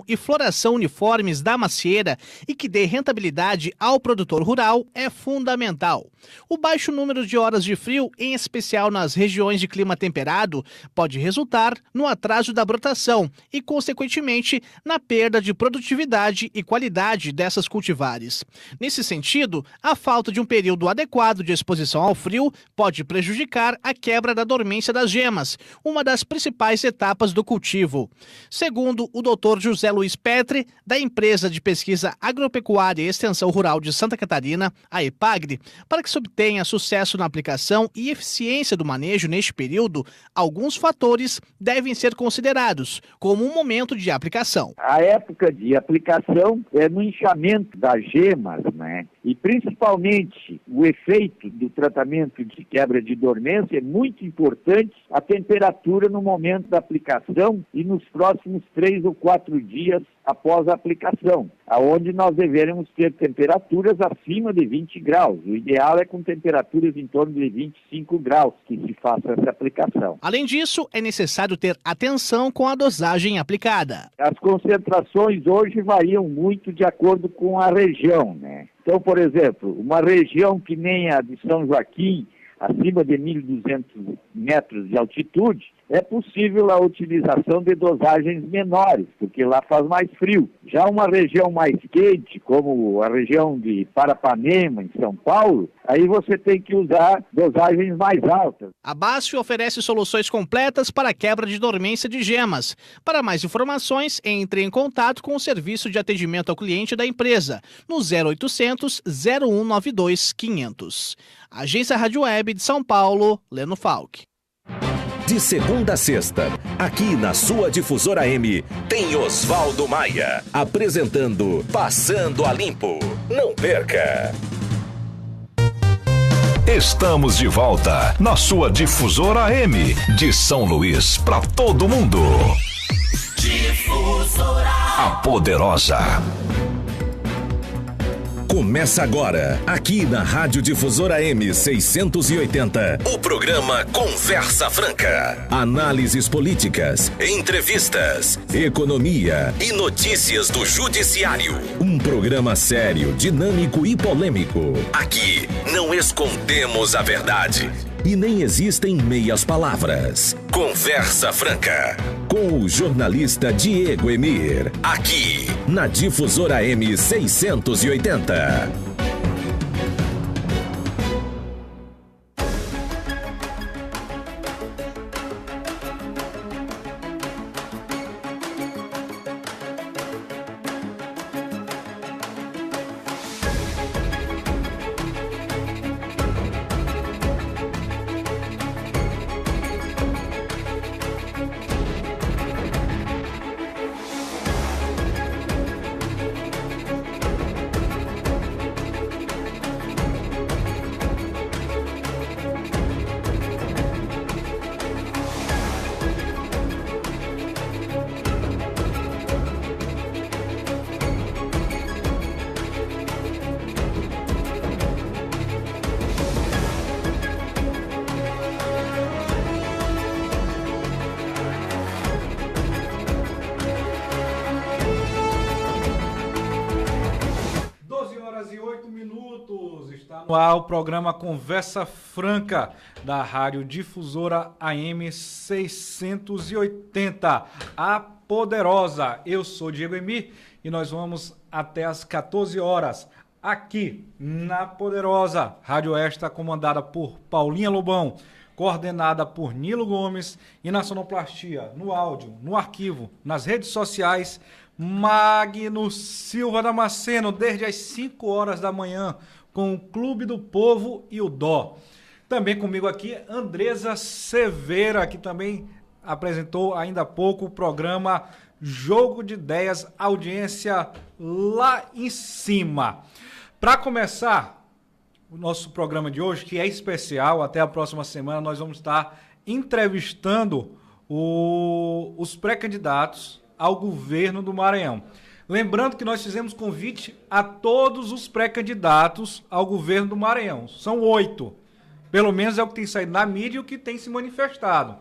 e floração uniformes da macieira e que dê rentabilidade ao produtor rural é fundamental. O baixo número de horas de frio, em especial nas regiões de clima temperado, pode resultar no atraso da brotação e, consequentemente, na perda de produtividade e qualidade dessas cultivares. Nesse sentido, a falta de um período adequado de exposição ao frio pode prejudicar a quebra da dormência das gemas, uma das principais etapas do cultivo. Segundo o Dr. José Luiz Petri, da Empresa de Pesquisa Agropecuária e Extensão Rural de Santa Catarina, a EPAGRE, para que se obtenha sucesso na aplicação e eficiência do manejo neste período, alguns fatores devem ser considerados, como o momento de aplicação. A época de aplicação é no inchamento das gemas, né? E principalmente o efeito do tratamento de quebra de dormência é muito importante, a temperatura no momento da aplicação e nos próximos 3 ou 4 dias após a aplicação, aonde nós deveremos ter temperaturas acima de 20 graus. O ideal é com temperaturas em torno de 25 graus que se faça essa aplicação. Além disso, é necessário ter atenção com a dosagem aplicada. As concentrações hoje variam muito de acordo com a região, né? Então, por exemplo, uma região que nem a de São Joaquim, acima de 1.200 metros de altitude, é possível a utilização de dosagens menores, porque lá faz mais frio. Já uma região mais quente, como a região de Parapanema, em São Paulo, aí você tem que usar dosagens mais altas. A BASF oferece soluções completas para a quebra de dormência de gemas. Para mais informações, entre em contato com o serviço de atendimento ao cliente da empresa, no 0800 0192 500. Agência Rádio Web de São Paulo, Leno Falck. De segunda a sexta, aqui na sua Difusora M, tem Oswaldo Maia, apresentando Passando a Limpo. Não perca! Estamos de volta na sua Difusora M, de São Luís para todo mundo. Difusora, a poderosa. Começa agora, aqui na Rádio Difusora M680, o programa Conversa Franca. Análises políticas, entrevistas, economia e notícias do judiciário. Um programa sério, dinâmico e polêmico. Aqui não escondemos a verdade e nem existem meias palavras. Conversa Franca, com o jornalista Diego Emir, aqui na Difusora M680. O programa Conversa Franca da Rádio Difusora AM 680, a poderosa. Eu sou Diego Emir e nós vamos até as 14 horas aqui na poderosa Rádio esta, comandada por Paulinha Lobão, coordenada por Nilo Gomes, e na sonoplastia, no áudio, no arquivo, nas redes sociais, Magno Silva Damasceno, desde as 5 horas da manhã, com o Clube do Povo e o Dó. Também comigo aqui, Andresa Severa, que também apresentou ainda há pouco o programa Jogo de Ideias, audiência lá em cima. Para começar o nosso programa de hoje, que é especial, até a próxima semana nós vamos estar entrevistando os pré-candidatos ao governo do Maranhão. Lembrando que nós fizemos convite a todos os pré-candidatos ao governo do Maranhão. São 8. Pelo menos é o que tem saído na mídia e o que tem se manifestado.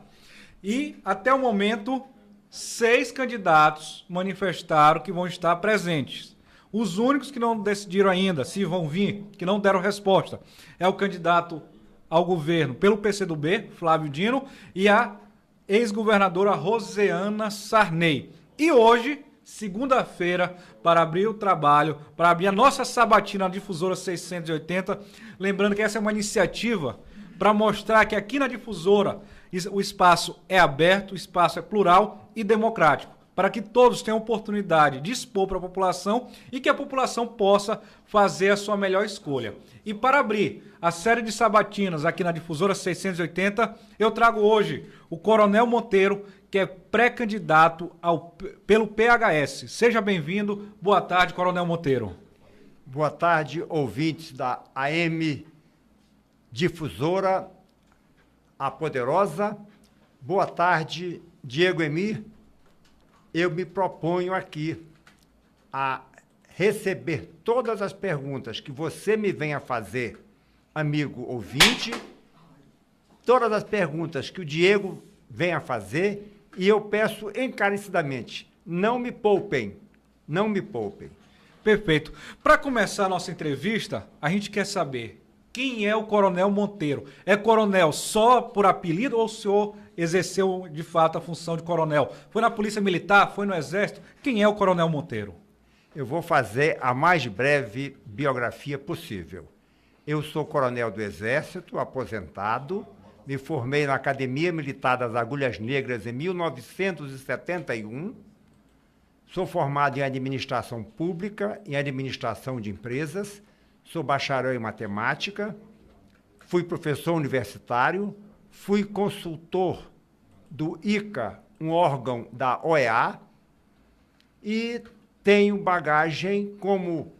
E, até o momento, 6 candidatos manifestaram que vão estar presentes. Os únicos que não decidiram ainda se vão vir, que não deram resposta, é o candidato ao governo pelo PCdoB, Flávio Dino, e a ex-governadora Rosiana Sarney. E hoje, segunda-feira, para abrir o trabalho, para abrir a nossa sabatina Difusora 680, lembrando que essa é uma iniciativa para mostrar que aqui na Difusora o espaço é aberto, o espaço é plural e democrático, para que todos tenham oportunidade de expor para a população e que a população possa fazer a sua melhor escolha. E para abrir a série de sabatinas aqui na Difusora 680, eu trago hoje o Coronel Monteiro, que é pré-candidato pelo PHS. Seja bem-vindo. Boa tarde, Coronel Monteiro. Boa tarde, ouvintes da AM Difusora, a Poderosa. Boa tarde, Diego Emir. Eu me proponho aqui a receber todas as perguntas que você me venha fazer, amigo ouvinte, todas as perguntas que o Diego venha fazer, e eu peço encarecidamente, não me poupem, não me poupem. Perfeito. Para começar a nossa entrevista, a gente quer saber quem é o Coronel Monteiro. É coronel só por apelido ou o senhor exerceu de fato a função de coronel? Foi na Polícia Militar? Foi no Exército? Quem é o Coronel Monteiro? Eu vou fazer a mais breve biografia possível. Eu sou coronel do Exército, aposentado, me formei na Academia Militar das Agulhas Negras em 1971, sou formado em Administração Pública, em Administração de Empresas, sou bacharel em Matemática, fui professor universitário, fui consultor do ICA, um órgão da OEA, e tenho bagagem como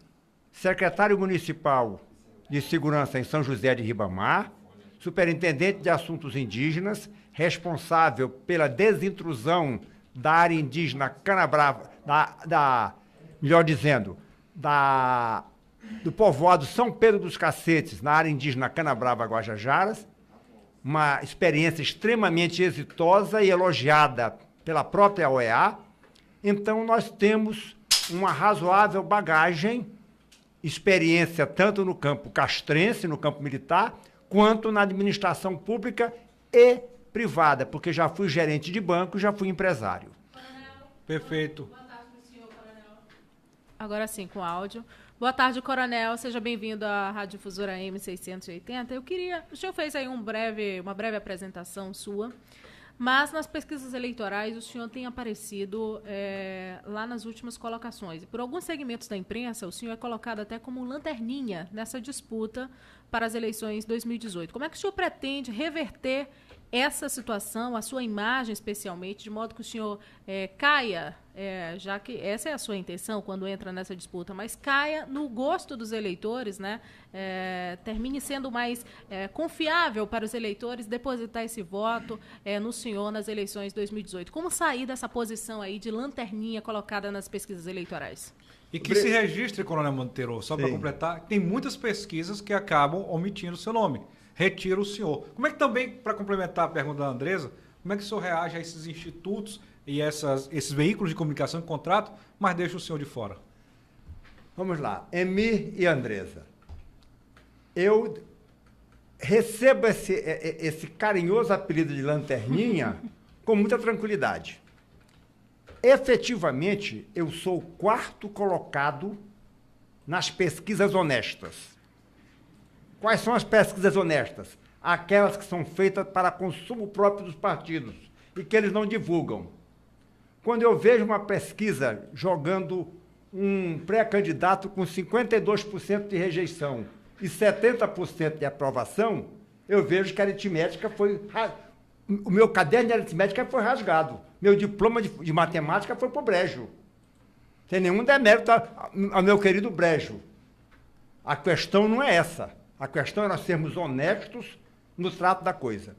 secretário municipal de segurança em São José de Ribamar, superintendente de assuntos indígenas, responsável pela desintrusão da área indígena Canabrava, melhor dizendo, do povoado São Pedro dos Cacetes, na área indígena Canabrava Guajajaras, uma experiência extremamente exitosa e elogiada pela própria OEA. Então, nós temos uma razoável bagagem, experiência tanto no campo castrense, no campo militar, quanto na administração pública e privada, porque já fui gerente de banco, já fui empresário. Coronel, perfeito. Boa tarde, senhor Coronel. Agora sim, com áudio. Boa tarde, Coronel. Seja bem-vindo à Rádio Difusora M680. O senhor fez aí uma breve apresentação sua, mas nas pesquisas eleitorais o senhor tem aparecido lá nas últimas colocações. Por alguns segmentos da imprensa, o senhor é colocado até como lanterninha nessa disputa para as eleições 2018. Como é que o senhor pretende reverter essa situação, a sua imagem especialmente, de modo que o senhor caia, já que essa é a sua intenção quando entra nessa disputa, mas caia no gosto dos eleitores, né? Termine sendo mais confiável para os eleitores depositar esse voto no senhor nas eleições 2018. Como sair dessa posição aí de lanterninha colocada nas pesquisas eleitorais? E que se registre, Coronel Monteiro, só para completar, tem muitas pesquisas que acabam omitindo o seu nome. Retira o senhor. Como é que também, para complementar a pergunta da Andresa, como é que o senhor reage a esses institutos e esses veículos de comunicação que contratam, mas deixa o senhor de fora? Vamos lá. Emir e Andresa. Eu recebo esse carinhoso apelido de lanterninha com muita tranquilidade. Efetivamente, eu sou o 4º colocado nas pesquisas honestas. Quais são as pesquisas honestas? Aquelas que são feitas para consumo próprio dos partidos e que eles não divulgam. Quando eu vejo uma pesquisa jogando um pré-candidato com 52% de rejeição e 70% de aprovação, eu vejo que a aritmética o meu caderno de aritmética foi rasgado. Meu diploma de matemática foi para o brejo. Sem nenhum demérito ao meu querido brejo. A questão não é essa. A questão é nós sermos honestos no trato da coisa.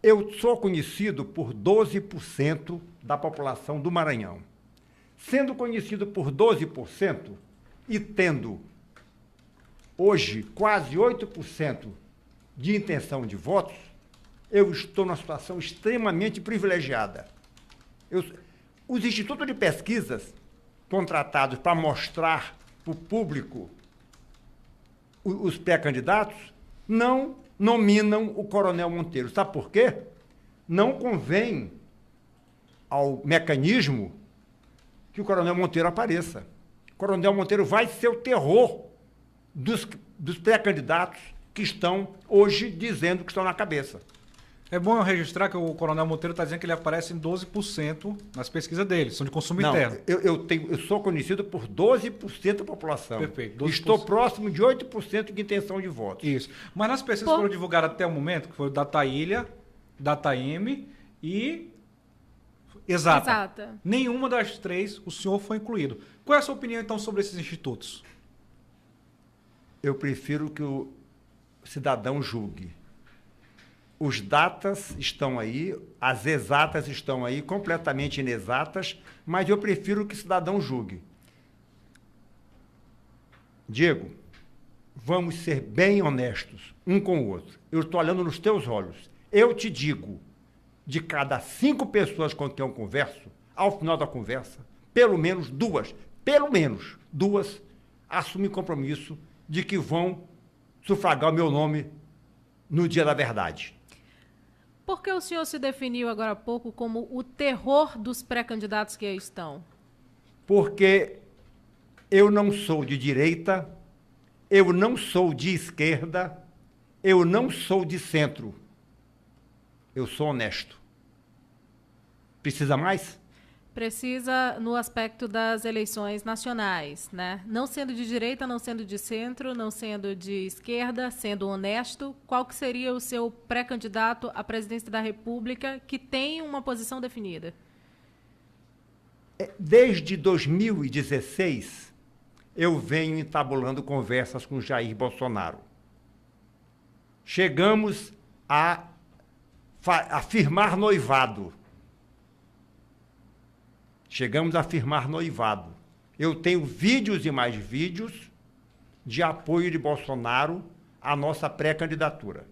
Eu sou conhecido por 12% da população do Maranhão. Sendo conhecido por 12% e tendo hoje quase 8% de intenção de votos, eu estou numa situação extremamente privilegiada. Os institutos de pesquisas contratados para mostrar para o público os pré-candidatos não nominam o Coronel Monteiro. Sabe por quê? Não convém ao mecanismo que o Coronel Monteiro apareça. O Coronel Monteiro vai ser o terror dos pré-candidatos que estão hoje dizendo que estão na cabeça. É bom eu registrar que o Coronel Monteiro está dizendo que ele aparece em 12% nas pesquisas dele, são de consumo interno. Eu sou conhecido por 12% da população. Perfeito. 12%. Estou próximo de 8% de intenção de voto. Isso. Mas nas pesquisas que foram divulgadas até o momento, que foi o Datailha, Dataem e Exata. Nenhuma das três o senhor foi incluído. Qual é a sua opinião, então, sobre esses institutos? Eu prefiro que o cidadão julgue. Os datas estão aí, as exatas estão aí, completamente inexatas, mas eu prefiro que o cidadão julgue. Diego, vamos ser bem honestos um com o outro. Eu estou olhando nos teus olhos. Eu te digo, de cada 5 pessoas com quem eu converso, ao final da conversa, pelo menos duas, assumem compromisso de que vão sufragar o meu nome no dia da verdade. Por que o senhor se definiu agora há pouco como o terror dos pré-candidatos que aí estão? Porque eu não sou de direita, eu não sou de esquerda, eu não sou de centro. Eu sou honesto. Precisa mais? Precisa no aspecto das eleições nacionais, né? Não sendo de direita, não sendo de centro, não sendo de esquerda, sendo honesto, qual que seria o seu pré-candidato à presidência da República que tem uma posição definida? Desde 2016, eu venho entabulando conversas com Jair Bolsonaro. Chegamos a firmar noivado. Eu tenho vídeos e mais vídeos de apoio de Bolsonaro à nossa pré-candidatura.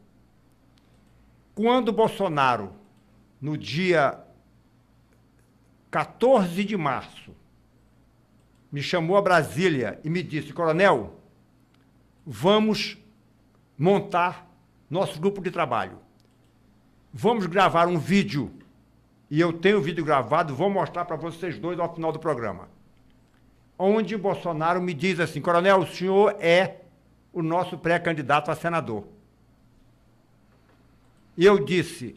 Quando Bolsonaro, no dia 14 de março, me chamou a Brasília e me disse: Coronel, vamos montar nosso grupo de trabalho. Vamos gravar um vídeo. E eu tenho o vídeo gravado, vou mostrar para vocês dois ao final do programa. Onde Bolsonaro me diz assim: Coronel, o senhor é o nosso pré-candidato a senador. E eu disse: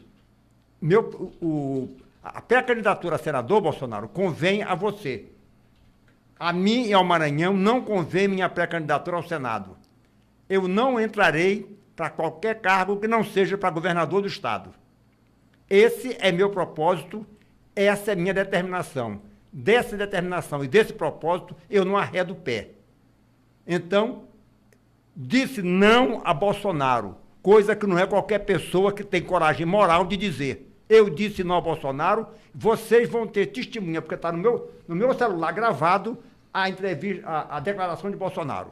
a pré-candidatura a senador, Bolsonaro, convém a você. A mim e ao Maranhão não convém minha pré-candidatura ao Senado. Eu não entrarei para qualquer cargo que não seja para governador do Estado. Esse é meu propósito, essa é minha determinação. Dessa determinação e desse propósito, eu não arredo o pé. Então, disse não a Bolsonaro, coisa que não é qualquer pessoa que tem coragem moral de dizer. Eu disse não a Bolsonaro, vocês vão ter testemunha, porque está no meu celular gravado a entrevista, a declaração de Bolsonaro.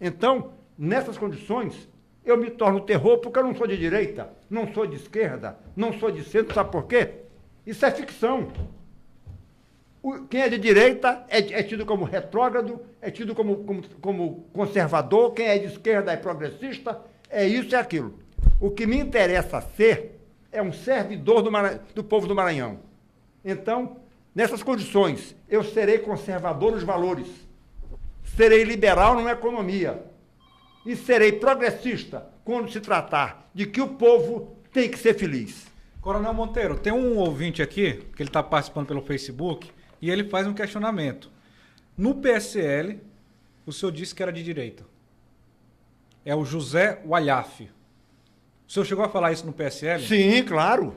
Então, nessas condições, eu me torno terror porque eu não sou de direita, não sou de esquerda, não sou de centro, sabe por quê? Isso é ficção. Quem é de direita é tido como retrógrado, é tido como conservador, quem é de esquerda é progressista, é isso e aquilo. O que me interessa ser é um servidor do povo do Maranhão. Então, nessas condições, eu serei conservador nos valores, serei liberal numa economia, e serei progressista quando se tratar de que o povo tem que ser feliz. Coronel Monteiro, tem um ouvinte aqui, que ele está participando pelo Facebook, e ele faz um questionamento. No PSL, o senhor disse que era de direita. É o José Walhaf. O senhor chegou a falar isso no PSL? Sim, claro.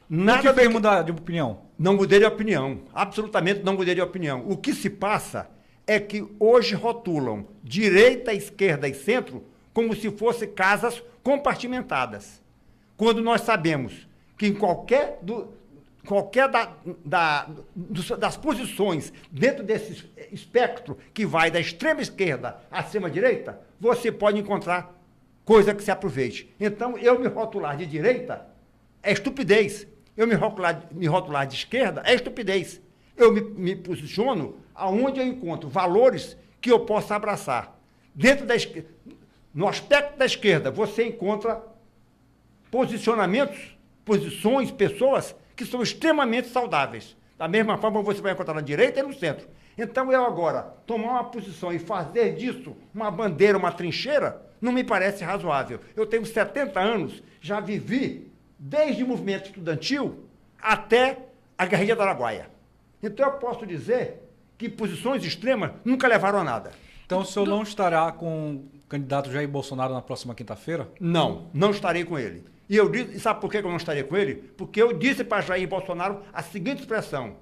Nada que fez mudar de opinião? Não mudei de opinião. Absolutamente não mudei de opinião. O que se passa é que hoje rotulam direita, esquerda e centro como se fossem casas compartimentadas. Quando nós sabemos que em qualquer das posições dentro desse espectro que vai da extrema esquerda à extrema direita, você pode encontrar coisa que se aproveite. Então, eu me rotular de direita é estupidez. Eu me rotular de esquerda é estupidez. Eu me posiciono aonde eu encontro valores que eu possa abraçar. Dentro da esquerda, no aspecto da esquerda, você encontra posicionamentos, posições, pessoas que são extremamente saudáveis. Da mesma forma, você vai encontrar na direita e no centro. Então, eu agora tomar uma posição e fazer disso uma bandeira, uma trincheira, não me parece razoável. Eu tenho 70 anos, já vivi desde o movimento estudantil até a guerrilha do Araguaia. Então, eu posso dizer que posições extremas nunca levaram a nada. Então, o senhor não estará com o candidato Jair Bolsonaro na próxima quinta-feira? Não, não estarei com ele. E sabe por que eu não estarei com ele? Porque eu disse para Jair Bolsonaro a seguinte expressão: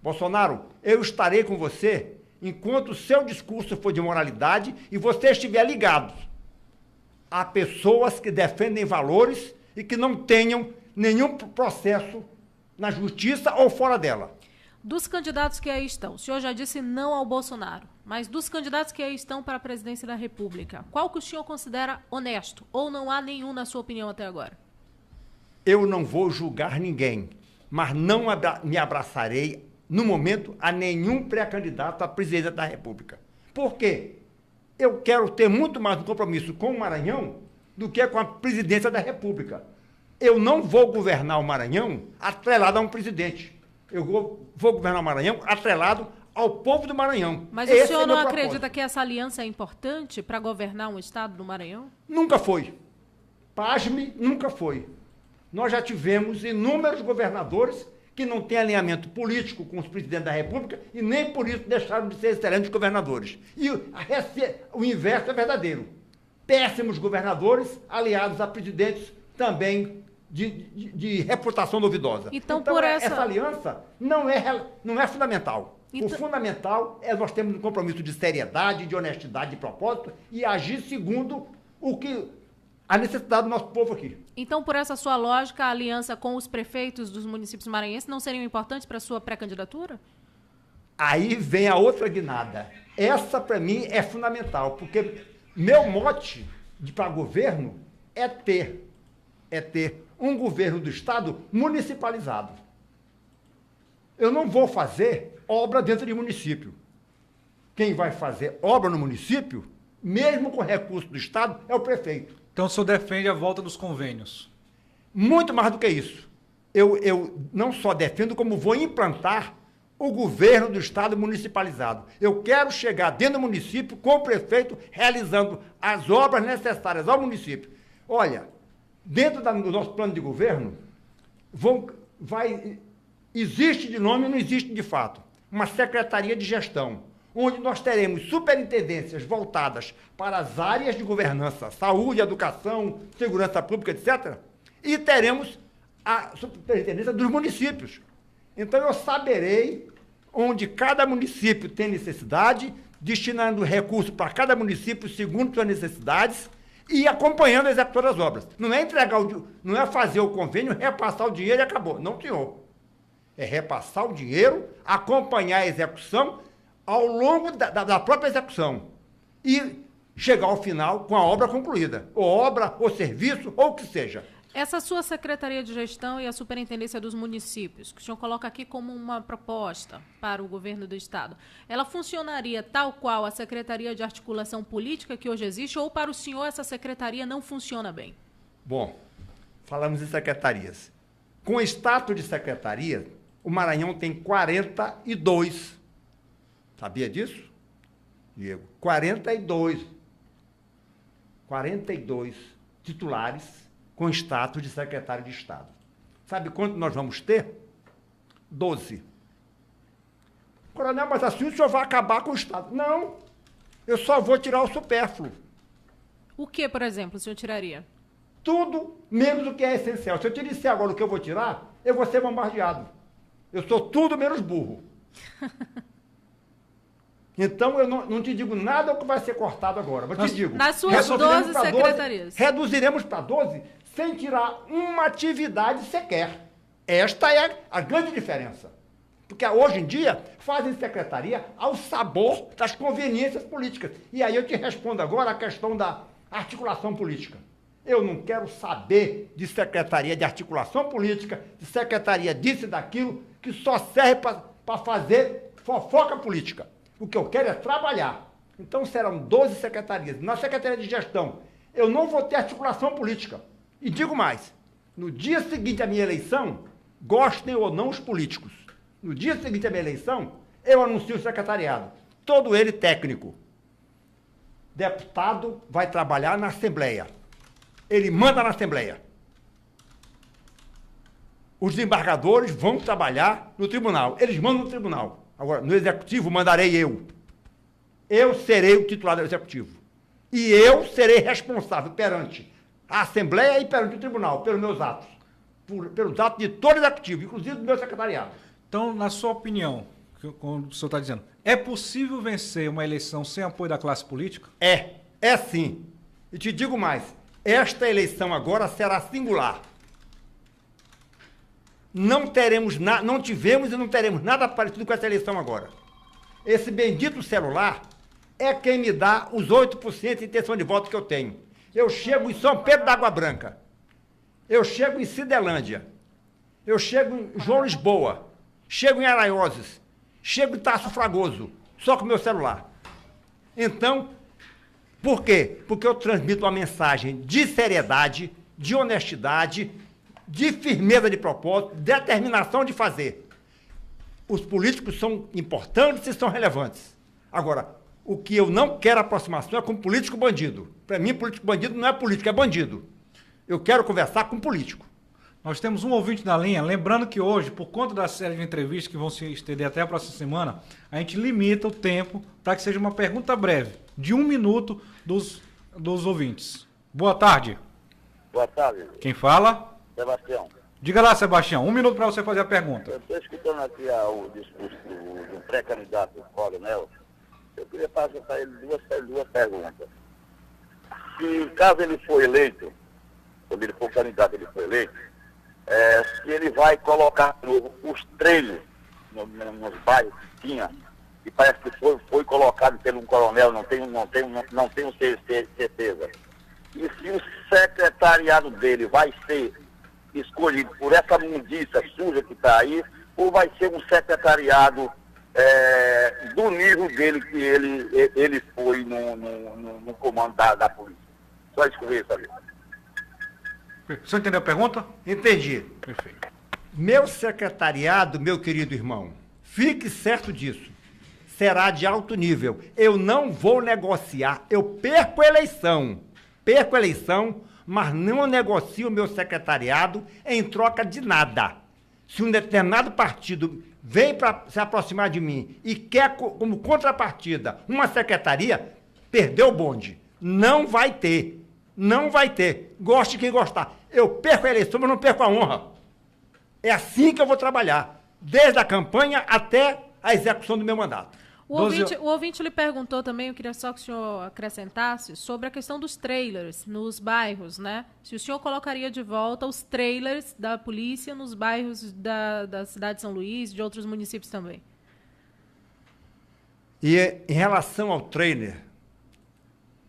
Bolsonaro, eu estarei com você enquanto o seu discurso for de moralidade e você estiver ligado a pessoas que defendem valores e que não tenham nenhum processo na justiça ou fora dela. Dos candidatos que aí estão, o senhor já disse não ao Bolsonaro, mas dos candidatos que aí estão para a presidência da República, qual que o senhor considera honesto? Ou não há nenhum, na sua opinião, até agora? Eu não vou julgar ninguém, mas não me abraçarei, no momento, a nenhum pré-candidato à presidência da República. Por quê? Eu quero ter muito mais um compromisso com o Maranhão do que com a presidência da República. Eu não vou governar o Maranhão atrelado a um presidente. Eu vou governar o Maranhão atrelado ao povo do Maranhão. Mas o senhor não acredita que essa aliança é importante para governar um estado do Maranhão? Nunca foi. Pasme, nunca foi. Nós já tivemos inúmeros governadores que não têm alinhamento político com os presidentes da República e nem por isso deixaram de ser excelentes governadores. E o inverso é verdadeiro. Péssimos governadores aliados a presidentes também de reputação duvidosa. Então essa aliança não é fundamental. Então, o fundamental é nós termos um compromisso de seriedade, de honestidade, de propósito e agir segundo a necessidade do nosso povo aqui. Então, por essa sua lógica, a aliança com os prefeitos dos municípios maranhenses não seriam importantes para a sua pré-candidatura? Aí vem a outra guinada. Essa, para mim, é fundamental, porque meu mote para governo é ter um governo do Estado municipalizado. Eu não vou fazer obra dentro de município. Quem vai fazer obra no município, mesmo com recurso do Estado, é o prefeito. Então o senhor defende a volta dos convênios? Muito mais do que isso. Eu não só defendo, como vou implantar o governo do Estado municipalizado. Eu quero chegar dentro do município com o prefeito realizando as obras necessárias ao município. Olha, dentro do nosso plano de governo, existe de nome e não existe de fato, uma secretaria de gestão, onde nós teremos superintendências voltadas para as áreas de governança, saúde, educação, segurança pública, etc. E teremos a superintendência dos municípios. Então, eu saberei onde cada município tem necessidade, destinando recursos para cada município segundo suas necessidades e acompanhando a execução das obras. Não é não é fazer o convênio, repassar o dinheiro e acabou. Não, senhor. É repassar o dinheiro, acompanhar a execução ao longo da própria execução e chegar ao final com a obra concluída, ou obra, ou serviço, ou o que seja. Essa sua Secretaria de Gestão e a Superintendência dos Municípios, que o senhor coloca aqui como uma proposta para o governo do Estado, ela funcionaria tal qual a Secretaria de Articulação Política que hoje existe, ou para o senhor essa secretaria não funciona bem? Bom, falamos em secretarias. Com o status de secretaria, o Maranhão tem 42. Sabia disso, Diego? 42 titulares com status de secretário de Estado. Sabe quanto nós vamos ter? 12. Coronel, mas assim o senhor vai acabar com o Estado. Não, eu só vou tirar o supérfluo. O que, por exemplo, o senhor tiraria? Tudo menos o que é essencial. Se eu te disser agora o que eu vou tirar, eu vou ser bombardeado. Eu sou tudo menos burro. Então, eu não te digo nada do que vai ser cortado agora, mas te digo... Nas suas 12 secretarias. Reduziremos para 12 sem tirar uma atividade sequer. Esta é a grande diferença. Porque hoje em dia fazem secretaria ao sabor das conveniências políticas. E aí eu te respondo agora a questão da articulação política. Eu não quero saber de secretaria de articulação política, de secretaria disso e daquilo, que só serve para para fazer fofoca política. O que eu quero é trabalhar. Então serão 12 secretarias. Na Secretaria de Gestão, eu não vou ter articulação política. E digo mais, no dia seguinte à minha eleição, gostem ou não os políticos, no dia seguinte à minha eleição, eu anuncio o secretariado, todo ele técnico. Deputado vai trabalhar na Assembleia. Ele manda na Assembleia. Os desembargadores vão trabalhar no tribunal. Eles mandam no tribunal. Agora, no Executivo, mandarei eu. Eu serei o titular do Executivo. E eu serei responsável perante a Assembleia e perante o tribunal, pelos meus atos. Pelos atos de todo o Executivo, inclusive do meu secretariado. Então, na sua opinião, como o senhor está dizendo, é possível vencer uma eleição sem apoio da classe política? É sim. E te digo mais, esta eleição agora será singular. Não tivemos e não teremos nada parecido com essa eleição agora. Esse bendito celular é quem me dá os 8% de intenção de voto que eu tenho. Eu chego em São Pedro da Água Branca, eu chego em Cidelândia, eu chego em João Lisboa, chego em Araioses, chego em Tasso Fragoso, só com o meu celular. Então, por quê? Porque eu transmito uma mensagem de seriedade, de honestidade, de firmeza de propósito, determinação de fazer. Os políticos são importantes e são relevantes. Agora, o que eu não quero aproximação é com político bandido. Para mim, político bandido não é político, é bandido. Eu quero conversar com político. Nós temos um ouvinte na linha, lembrando que hoje, por conta da série de entrevistas que vão se estender até a próxima semana, a gente limita o tempo para que seja uma pergunta breve, de 1 minuto dos ouvintes. Boa tarde. Boa tarde. Quem fala? Sebastião. Diga lá, Sebastião, 1 minuto para você fazer a pergunta. Eu estou escutando aqui o discurso do pré-candidato Coronel. Eu queria fazer para ele duas perguntas. Se caso ele for eleito, quando ele for candidato, ele for eleito, se ele vai colocar de novo os trailers nos bairros que tinha, e parece que foi colocado pelo um coronel, não tenho certeza. E se o secretariado dele vai ser escolhido por essa mundiça suja que está aí, ou vai ser um secretariado do nível dele que ele foi no comando da polícia. Só isso que eu queria saber. O senhor entendeu a pergunta? Entendi. Perfeito. Meu secretariado, meu querido irmão, fique certo disso, será de alto nível. Eu não vou negociar, eu perco a eleição, mas não negocio o meu secretariado em troca de nada. Se um determinado partido vem para se aproximar de mim e quer como contrapartida uma secretaria, perdeu o bonde. Não vai ter. Goste quem gostar. Eu perco a eleição, mas não perco a honra. É assim que eu vou trabalhar, desde a campanha até a execução do meu mandato. O ouvinte lhe perguntou também, eu queria só que o senhor acrescentasse, sobre a questão dos trailers nos bairros, né? Se o senhor colocaria de volta os trailers da polícia nos bairros da cidade de São Luís e de outros municípios também. E em relação ao trailer,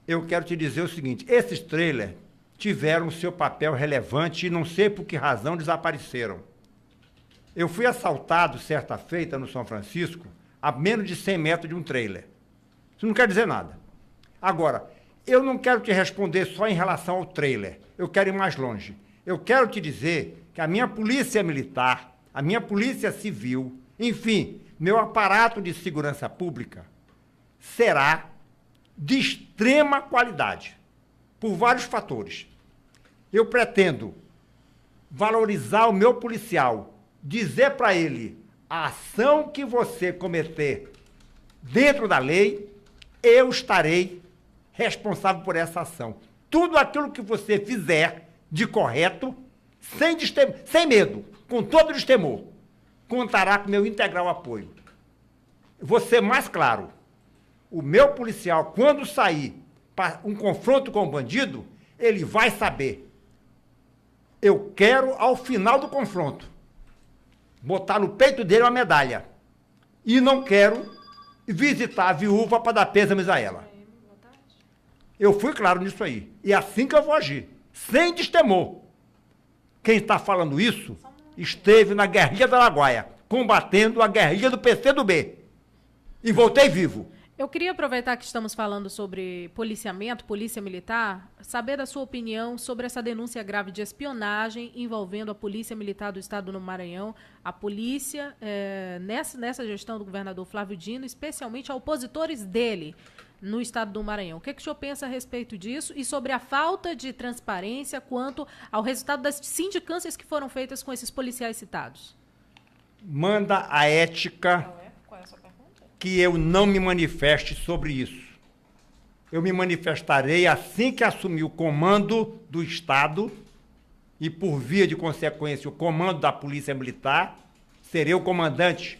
eu quero te dizer o seguinte, esses trailers tiveram seu papel relevante e não sei por que razão desapareceram. Eu fui assaltado certa feita no São Francisco, a menos de 100 metros de um trailer. Isso não quer dizer nada. Agora, eu não quero te responder só em relação ao trailer. Eu quero ir mais longe. Eu quero te dizer que a minha polícia militar, a minha polícia civil, enfim, meu aparato de segurança pública será de extrema qualidade, por vários fatores. Eu pretendo valorizar o meu policial, dizer para ele: a ação que você cometer dentro da lei, eu estarei responsável por essa ação. Tudo aquilo que você fizer de correto, sem medo, com todo destemor, contará com meu integral apoio. Vou ser mais claro. O meu policial, quando sair para um confronto com o bandido, ele vai saber. Eu quero, ao final do confronto, botar no peito dele uma medalha. E não quero visitar a viúva para dar pêsames a ela. Eu fui claro nisso aí. E é assim que eu vou agir. Sem destemor. Quem está falando isso esteve na guerrilha do Araguaia. combatendo a guerrilha do PCdoB. E voltei vivo. Eu queria aproveitar que estamos falando sobre policiamento, polícia militar, saber da sua opinião sobre essa denúncia grave de espionagem envolvendo a Polícia Militar do Estado do Maranhão, a polícia, nessa gestão do governador Flávio Dino, especialmente a opositores dele no Estado do Maranhão. O que o senhor pensa a respeito disso e sobre a falta de transparência quanto ao resultado das sindicâncias que foram feitas com esses policiais citados? Manda a ética que eu não me manifeste sobre isso. Eu me manifestarei assim que assumir o comando do Estado e, por via de consequência, o comando da Polícia Militar, serei o comandante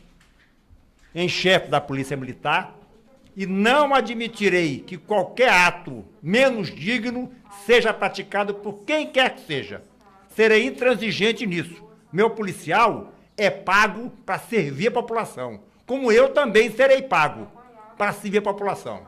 em chefe da Polícia Militar e não admitirei que qualquer ato menos digno seja praticado por quem quer que seja. Serei intransigente nisso. Meu policial é pago para servir a população, como eu também serei pago para servir a população.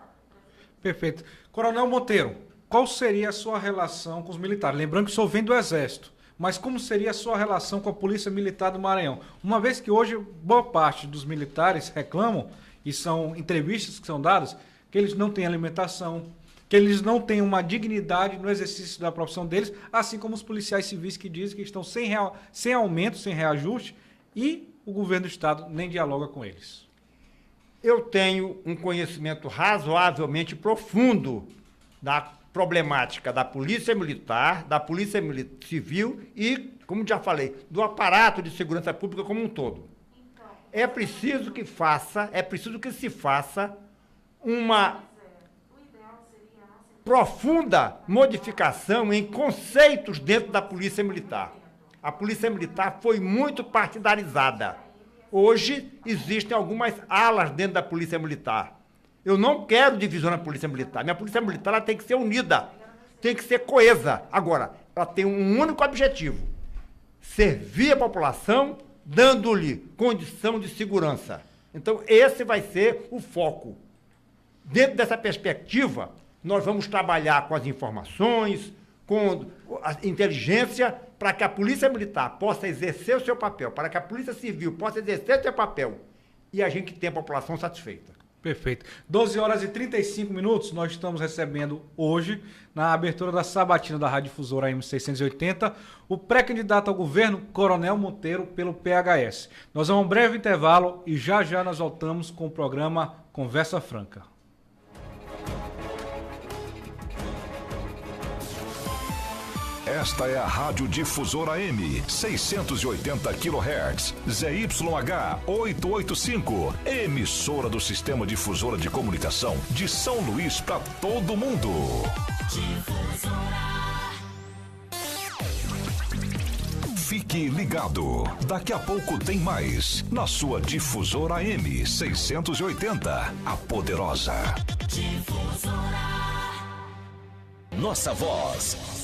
Perfeito. Coronel Monteiro, qual seria a sua relação com os militares? Lembrando que o senhor vem do Exército, mas como seria a sua relação com a Polícia Militar do Maranhão? Uma vez que hoje boa parte dos militares reclamam, e são entrevistas que são dadas, que eles não têm alimentação, que eles não têm uma dignidade no exercício da profissão deles, assim como os policiais civis que dizem que estão sem aumento, sem reajuste, e o governo do Estado nem dialoga com eles. Eu tenho um conhecimento razoavelmente profundo da problemática da Polícia Militar, da Polícia Civil e, como já falei, do aparato de segurança pública como um todo. É preciso que se faça uma profunda modificação em conceitos dentro da Polícia Militar. A Polícia Militar foi muito partidarizada. Hoje existem algumas alas dentro da Polícia Militar. Eu não quero divisão na Polícia Militar. Minha Polícia Militar ela tem que ser unida, tem que ser coesa. Agora, ela tem um único objetivo: servir a população, dando-lhe condição de segurança. Então, esse vai ser o foco. Dentro dessa perspectiva, nós vamos trabalhar com as informações, com a inteligência, para que a Polícia Militar possa exercer o seu papel, para que a Polícia Civil possa exercer o seu papel e a gente tenha a população satisfeita. Perfeito. 12 horas e 35 minutos, nós estamos recebendo hoje, na abertura da sabatina da Rádio Difusora AM680, o pré-candidato ao governo, Coronel Monteiro, pelo PHS. Nós vamos a um breve intervalo e já nós voltamos com o programa Conversa Franca. Esta é a Rádio Difusora AM, 680 kHz, ZYH 885, emissora do Sistema Difusora de Comunicação de São Luís para todo mundo. Fique ligado, daqui a pouco tem mais na sua Difusora AM 680, a poderosa. Nossa Voz.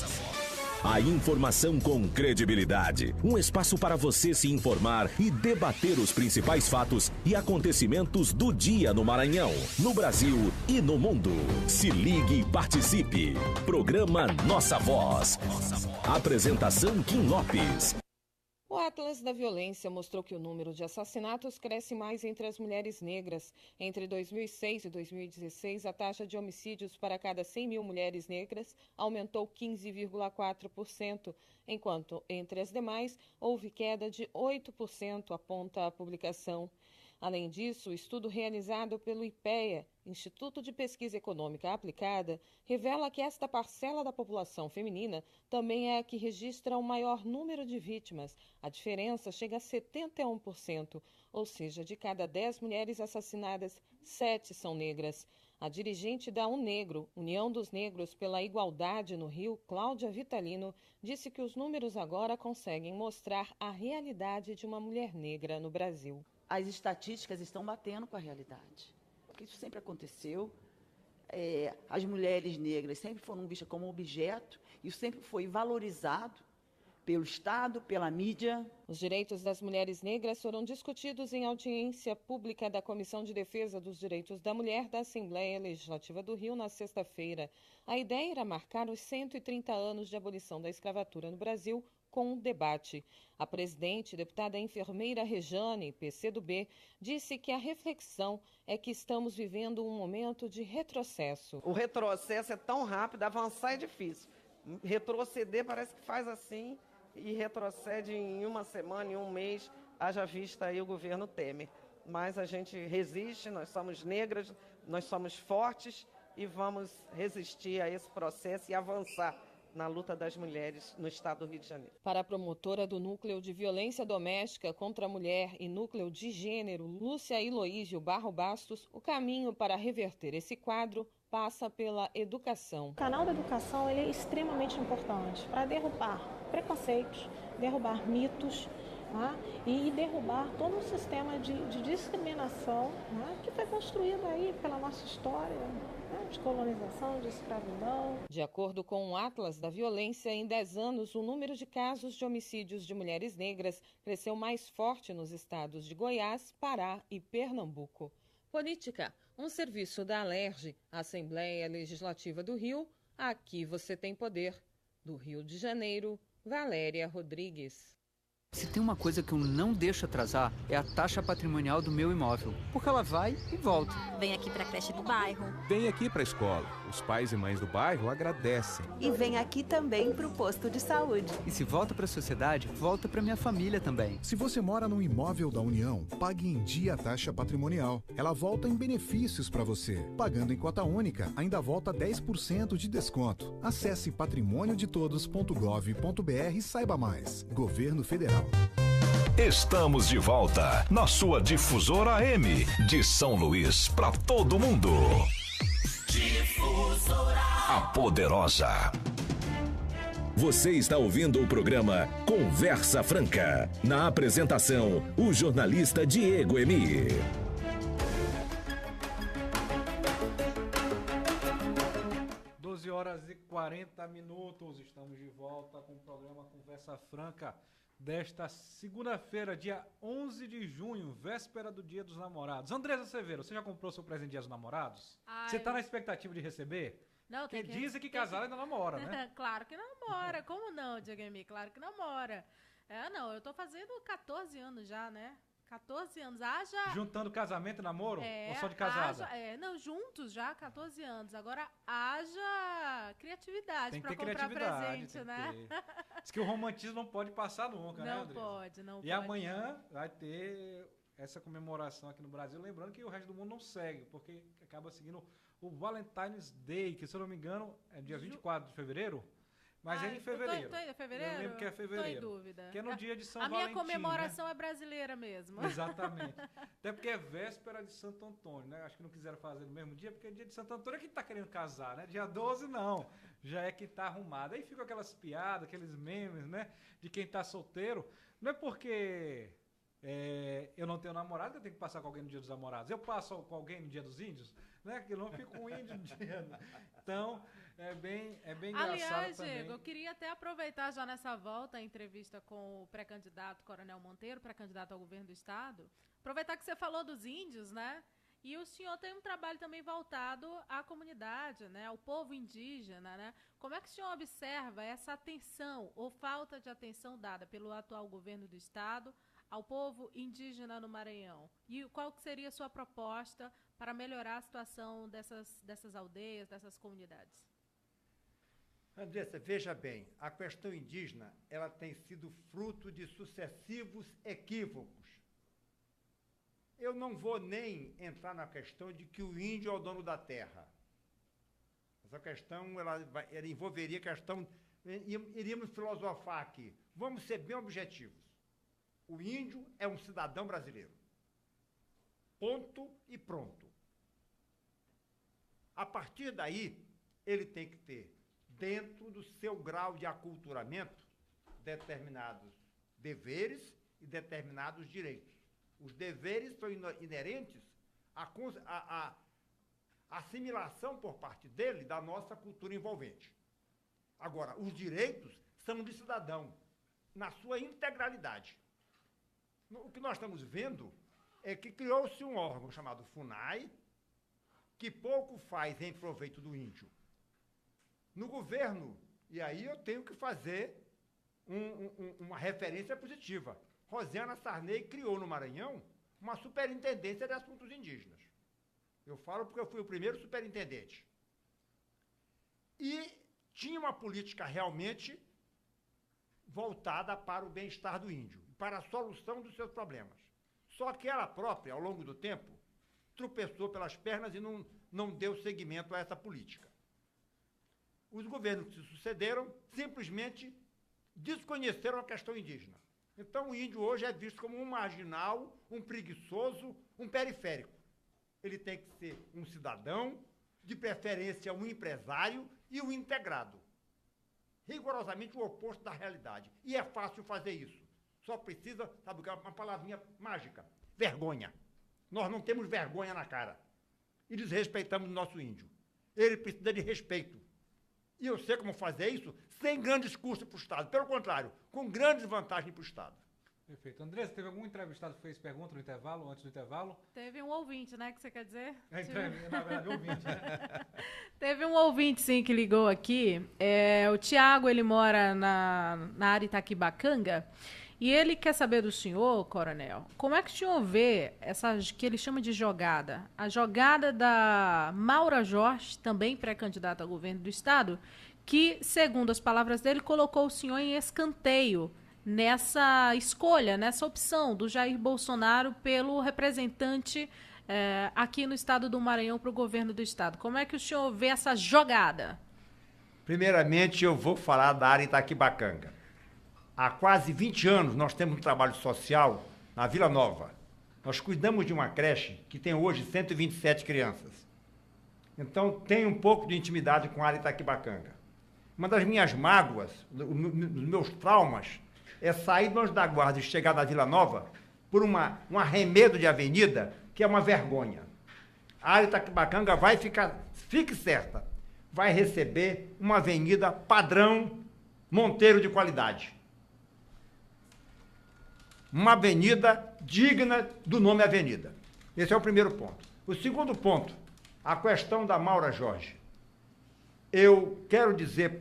A informação com credibilidade. Um espaço para você se informar e debater os principais fatos e acontecimentos do dia no Maranhão, no Brasil e no mundo. Se ligue e participe. Programa Nossa Voz. Apresentação Kim Lopes. O Atlas da Violência mostrou que o número de assassinatos cresce mais entre as mulheres negras. Entre 2006 e 2016, a taxa de homicídios para cada 100 mil mulheres negras aumentou 15,4%, enquanto entre as demais houve queda de 8%, aponta a publicação. Além disso, o estudo realizado pelo IPEA, Instituto de Pesquisa Econômica Aplicada, revela que esta parcela da população feminina também é a que registra o maior número de vítimas. A diferença chega a 71%, ou seja, de cada 10 mulheres assassinadas, 7 são negras. A dirigente da UNEGRO, União dos Negros pela Igualdade no Rio, Cláudia Vitalino, disse que os números agora conseguem mostrar a realidade de uma mulher negra no Brasil. As estatísticas estão batendo com a realidade. Porque isso sempre aconteceu. As mulheres negras sempre foram vistas como objeto, isso sempre foi valorizado pelo Estado, pela mídia. Os direitos das mulheres negras foram discutidos em audiência pública da Comissão de Defesa dos Direitos da Mulher da Assembleia Legislativa do Rio na sexta-feira. A ideia era marcar os 130 anos de abolição da escravatura no Brasil com o debate. A presidente, deputada enfermeira Rejane, PCdoB, disse que a reflexão é que estamos vivendo um momento de retrocesso. O retrocesso é tão rápido, avançar é difícil. Retroceder parece que faz assim e retrocede em uma semana, em um mês, haja vista aí o governo Temer. Mas a gente resiste, nós somos negras, nós somos fortes e vamos resistir a esse processo e avançar na luta das mulheres no estado do Rio de Janeiro. Para a promotora do Núcleo de Violência Doméstica contra a Mulher e Núcleo de Gênero, Lúcia Iloísio Barro Bastos, o caminho para reverter esse quadro passa pela educação. O canal da educação ele é extremamente importante para derrubar preconceitos, derrubar mitos, e derrubar todo um sistema de discriminação que foi construído aí pela nossa história, de colonização, de escravidão. De acordo com o Atlas da Violência, em 10 anos, o número de casos de homicídios de mulheres negras cresceu mais forte nos estados de Goiás, Pará e Pernambuco. Política, um serviço da Alerj, Assembleia Legislativa do Rio. Aqui você tem poder. Do Rio de Janeiro, Valéria Rodrigues. Se tem uma coisa que eu não deixo atrasar, é a taxa patrimonial do meu imóvel. Porque ela vai e volta. Vem aqui para a creche do bairro. Vem aqui para a escola. Os pais e mães do bairro agradecem. E vem aqui também para o posto de saúde. E se volta para a sociedade, volta para minha família também. Se você mora num imóvel da União, pague em dia a taxa patrimonial. Ela volta em benefícios para você. Pagando em cota única, ainda volta 10% de desconto. Acesse patrimoniodetodos.gov.br e saiba mais. Governo Federal. Estamos de volta na sua Difusora AM, de São Luís para todo mundo. Difusora. A poderosa. Você está ouvindo o programa Conversa Franca. Na apresentação, o jornalista Diego Emi. Horas e 40 minutos, estamos de volta com o programa Conversa Franca desta segunda-feira, dia 11 de junho, véspera do Dia dos Namorados. Andresa Severo, você já comprou seu presente de Dia dos Namorados? Você está na expectativa de receber? Não, tem que dizem que casal ainda namora, né? Claro que namora, como não, Diego Emi? Claro que namora. Não, eu tô fazendo 14 anos já, né? 14 anos, Juntando casamento e namoro? Ou só de casada? Não, juntos já, 14 anos. Agora, haja criatividade para comprar presente, né? Diz que o romantismo não pode passar nunca, né, Andressa? Não pode. E amanhã vai ter essa comemoração aqui no Brasil, lembrando que o resto do mundo não segue, porque acaba seguindo o Valentine's Day, que, se eu não me engano, é dia 24 de fevereiro. Mas é em fevereiro. Tô em fevereiro? Eu lembro que é fevereiro. Tô em dúvida. Que é no dia de São Valentim. A minha comemoração é brasileira mesmo. Exatamente. Até porque é véspera de Santo Antônio, né? Acho que não quiseram fazer no mesmo dia, porque é dia de Santo Antônio é quem tá querendo casar, né? Dia 12 não. Já é quem tá arrumado. Aí ficam aquelas piadas, aqueles memes, né? De quem tá solteiro. Não é porque eu não tenho namorado que eu tenho que passar com alguém no dia dos namorados. Eu passo com alguém no dia dos índios, né? Que eu não fico um índio no dia. Então, é bem engraçado. Aliás, também. Diego, eu queria até aproveitar já nessa volta a entrevista com o pré-candidato Coronel Monteiro, pré-candidato ao governo do estado. Aproveitar que você falou dos índios, né? E o senhor tem um trabalho também voltado à comunidade, né? Ao povo indígena, né? Como é que o senhor observa essa atenção ou falta de atenção dada pelo atual governo do estado ao povo indígena no Maranhão? E qual que seria a sua proposta para melhorar a situação dessas aldeias, dessas comunidades? Andressa, veja bem, a questão indígena ela tem sido fruto de sucessivos equívocos. Eu não vou nem entrar na questão de que o índio é o dono da terra. Essa questão ela envolveria a questão... Iríamos filosofar aqui. Vamos ser bem objetivos. O índio é um cidadão brasileiro. Ponto e pronto. A partir daí, ele tem que ter, dentro do seu grau de aculturamento, determinados deveres e determinados direitos. Os deveres são inerentes à assimilação por parte dele da nossa cultura envolvente. Agora, os direitos são de cidadão, na sua integralidade. O que nós estamos vendo é que criou-se um órgão chamado FUNAI, que pouco faz em proveito do índio. No governo, e aí eu tenho que fazer uma referência positiva. Rosiana Sarney criou no Maranhão uma superintendência de assuntos indígenas. Eu falo porque eu fui o primeiro superintendente. E tinha uma política realmente voltada para o bem-estar do índio, para a solução dos seus problemas. Só que ela própria, ao longo do tempo, tropeçou pelas pernas e não deu seguimento a essa política. Os governos que se sucederam simplesmente desconheceram a questão indígena. Então, o índio hoje é visto como um marginal, um preguiçoso, um periférico. Ele tem que ser um cidadão, de preferência um empresário e um integrado. Rigorosamente o oposto da realidade. E é fácil fazer isso. Só precisa, sabe o que é uma palavrinha mágica? Vergonha. Nós não temos vergonha na cara. E desrespeitamos o nosso índio. Ele precisa de respeito. E eu sei como fazer isso sem grandes custos para o Estado. Pelo contrário, com grandes vantagens para o Estado. Perfeito. Andressa, teve algum entrevistado que fez pergunta no intervalo, antes do intervalo? Teve um ouvinte, né, que você quer dizer? Na verdade, ouvinte. Teve um ouvinte, sim, que ligou aqui. O Tiago, ele mora na área Itaquibacanga. E ele quer saber do senhor, coronel, como é que o senhor vê essa que ele chama de jogada? A jogada da Maura Jorge, também pré-candidata ao governo do Estado, que, segundo as palavras dele, colocou o senhor em escanteio nessa escolha, nessa opção do Jair Bolsonaro pelo representante aqui no Estado do Maranhão para o governo do Estado. Como é que o senhor vê essa jogada? Primeiramente, eu vou falar da área Itaquibacanga. Há quase 20 anos nós temos um trabalho social na Vila Nova. Nós cuidamos de uma creche que tem hoje 127 crianças. Então, tem um pouco de intimidade com a área Itaquibacanga. Uma das minhas mágoas, dos meus traumas, é sair do Anjo da Guarda e chegar na Vila Nova por um arremedo de avenida que é uma vergonha. A área Itaquibacanga vai ficar, fique certa, vai receber uma avenida padrão Monteiro de qualidade. Uma avenida digna do nome avenida. Esse é o primeiro ponto. O segundo ponto, a questão da Maura Jorge. Eu quero dizer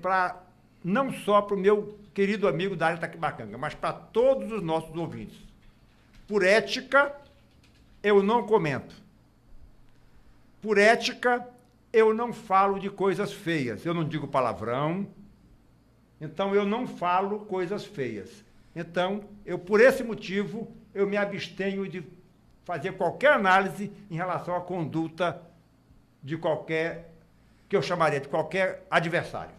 não só para o meu querido amigo da área Itaquibacanga, mas para todos os nossos ouvintes. Por ética, eu não comento. Por ética, eu não falo de coisas feias. Eu não digo palavrão. Então, eu não falo coisas feias. Então, por esse motivo, eu me abstenho de fazer qualquer análise em relação à conduta de qualquer, que eu chamaria de qualquer adversário.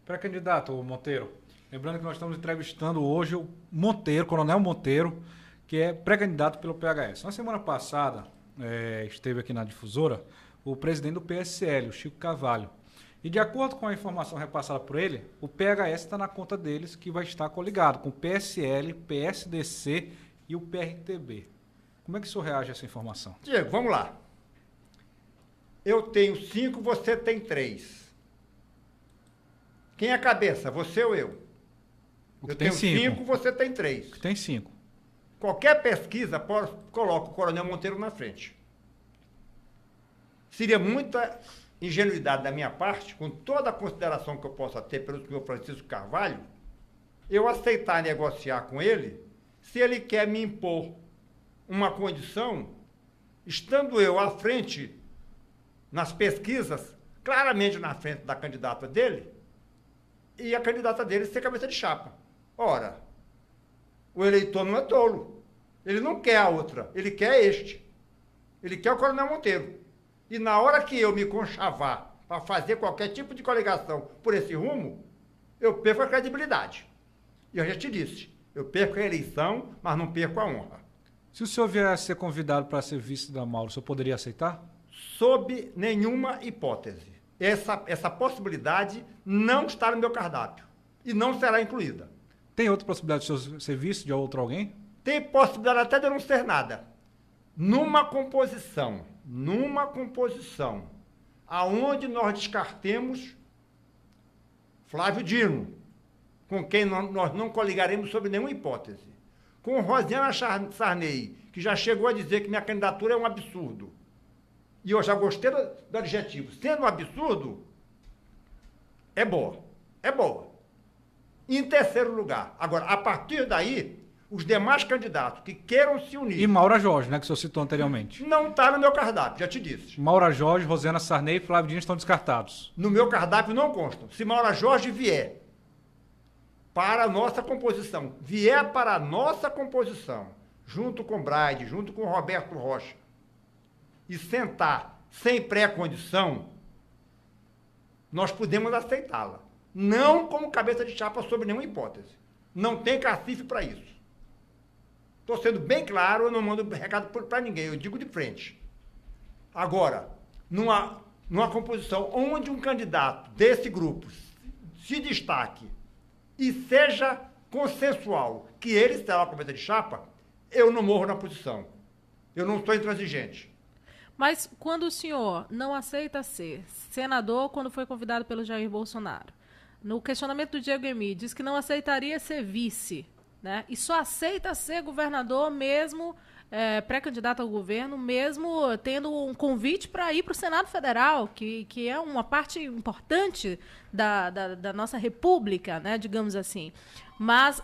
Pré-candidato Monteiro, lembrando que nós estamos entrevistando hoje o Monteiro, Coronel Monteiro, que é pré-candidato pelo PHS. Na semana passada, esteve aqui na difusora o presidente do PSL, o Chico Carvalho. E de acordo com a informação repassada por ele, o PHS está na conta deles, que vai estar coligado com o PSL, PSDC e o PRTB. Como é que o senhor reage a essa informação? Diego, vamos lá. Eu tenho 5, você tem 3. Quem é a cabeça, você ou eu? Eu tenho 5, você tem 3. Tem 5. Qualquer pesquisa coloca o Coronel Monteiro na frente. Seria muita ingenuidade da minha parte, com toda a consideração que eu possa ter pelo senhor Francisco Carvalho, eu aceitar negociar com ele, se ele quer me impor uma condição, estando eu à frente, nas pesquisas, claramente na frente da candidata dele, e a candidata dele ser cabeça de chapa. Ora, o eleitor não é tolo. Ele não quer a outra, ele quer este. Ele quer o Coronel Monteiro. E na hora que eu me conchavar para fazer qualquer tipo de coligação por esse rumo, eu perco a credibilidade. E eu já te disse, eu perco a eleição, mas não perco a honra. Se o senhor vier a ser convidado para ser vice da Maura, o senhor poderia aceitar? Sob nenhuma hipótese. Essa possibilidade não está no meu cardápio e não será incluída. Tem outra possibilidade de o senhor ser vice de outro alguém? Tem possibilidade até de eu não ser nada. Numa composição aonde nós descartemos Flávio Dino, com quem nós não coligaremos sob nenhuma hipótese, com Rosiana Sarney, que já chegou a dizer que minha candidatura é um absurdo, e eu já gostei do adjetivo, sendo um absurdo, é boa. Em terceiro lugar. Agora, a partir daí, os demais candidatos que queiram se unir... E Maura Jorge, né, que o senhor citou anteriormente. Não está no meu cardápio, já te disse. Maura Jorge, Rosiana Sarney e Flávio Dino estão descartados. No meu cardápio não constam. Se Maura Jorge vier para a nossa composição, junto com Braide, junto com Roberto Rocha, e sentar sem pré-condição, nós podemos aceitá-la. Não como cabeça de chapa sob nenhuma hipótese. Não tem cacife para isso. Estou sendo bem claro, eu não mando recado para ninguém, eu digo de frente. Agora, numa composição onde um candidato desse grupo se destaque e seja consensual que ele será a cabeça de chapa, eu não morro na posição. Eu não sou intransigente. Mas quando o senhor não aceita ser senador quando foi convidado pelo Jair Bolsonaro, no questionamento do Diego Emi, diz que não aceitaria ser vice, né? E só aceita ser governador mesmo, pré-candidato ao governo, mesmo tendo um convite para ir para o Senado Federal, que é uma parte importante da nossa república, né, digamos assim. Mas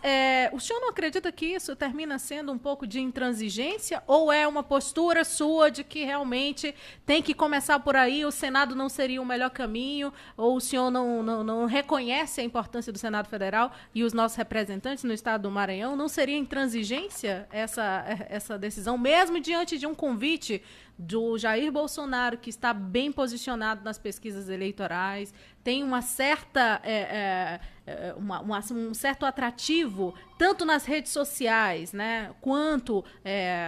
o senhor não acredita que isso termina sendo um pouco de intransigência ou é uma postura sua de que realmente tem que começar por aí, o Senado não seria o melhor caminho, ou o senhor não reconhece a importância do Senado Federal e os nossos representantes no estado do Maranhão? Não seria intransigência essa decisão, mesmo diante de um convite do Jair Bolsonaro, que está bem posicionado nas pesquisas eleitorais, tem uma certa, um certo atrativo, tanto nas redes sociais, né, quanto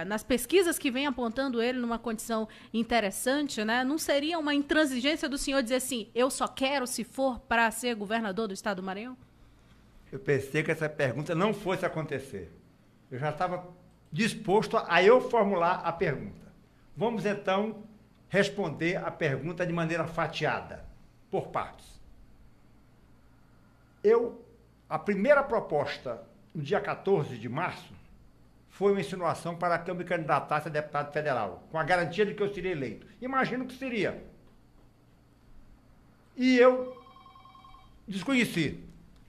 nas pesquisas que vem apontando ele numa condição interessante, né? Não seria uma intransigência do senhor dizer assim, eu só quero se for para ser governador do estado do Maranhão? Eu pensei que essa pergunta não fosse acontecer. Eu já estava disposto a eu formular a pergunta. Vamos, então, responder a pergunta de maneira fatiada, por partes. A primeira proposta, no dia 14 de março, foi uma insinuação para que eu me candidatasse a deputado federal, com a garantia de que eu seria eleito. Imagino que seria. E eu desconheci.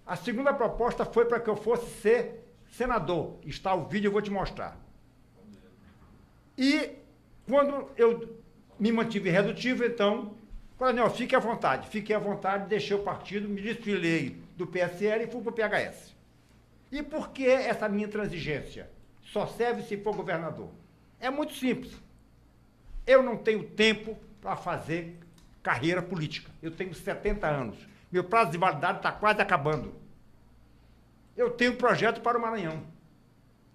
A segunda proposta foi para que eu fosse ser senador. Está o vídeo, eu vou te mostrar. E quando eu me mantive redutivo, então, coronel, fique à vontade. Fiquei à vontade, deixei o partido, me desfilei do PSL e fui para o PHS. E por que essa minha intransigência? Só serve se for governador. É muito simples. Eu não tenho tempo para fazer carreira política. Eu tenho 70 anos. Meu prazo de validade está quase acabando. Eu tenho um projeto para o Maranhão.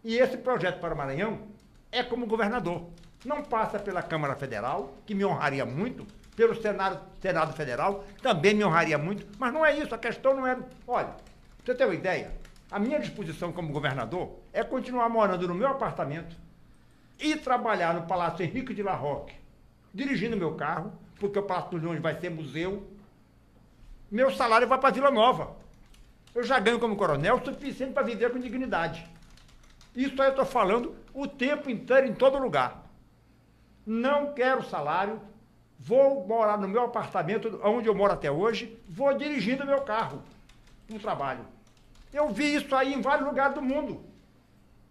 E esse projeto para o Maranhão é como governador. Não passa pela Câmara Federal, que me honraria muito, pelo Senado Federal, também me honraria muito, mas não é isso, a questão não é... Olha, pra você ter uma ideia, a minha disposição como governador é continuar morando no meu apartamento e trabalhar no Palácio Henrique de La Roque, dirigindo meu carro, porque o Palácio dos Leões vai ser museu, meu salário vai para Vila Nova. Eu já ganho como coronel o suficiente para viver com dignidade. Isso aí eu estou falando o tempo inteiro, em todo lugar. Não quero salário, vou morar no meu apartamento, onde eu moro até hoje, vou dirigindo meu carro no trabalho. Eu vi isso aí em vários lugares do mundo.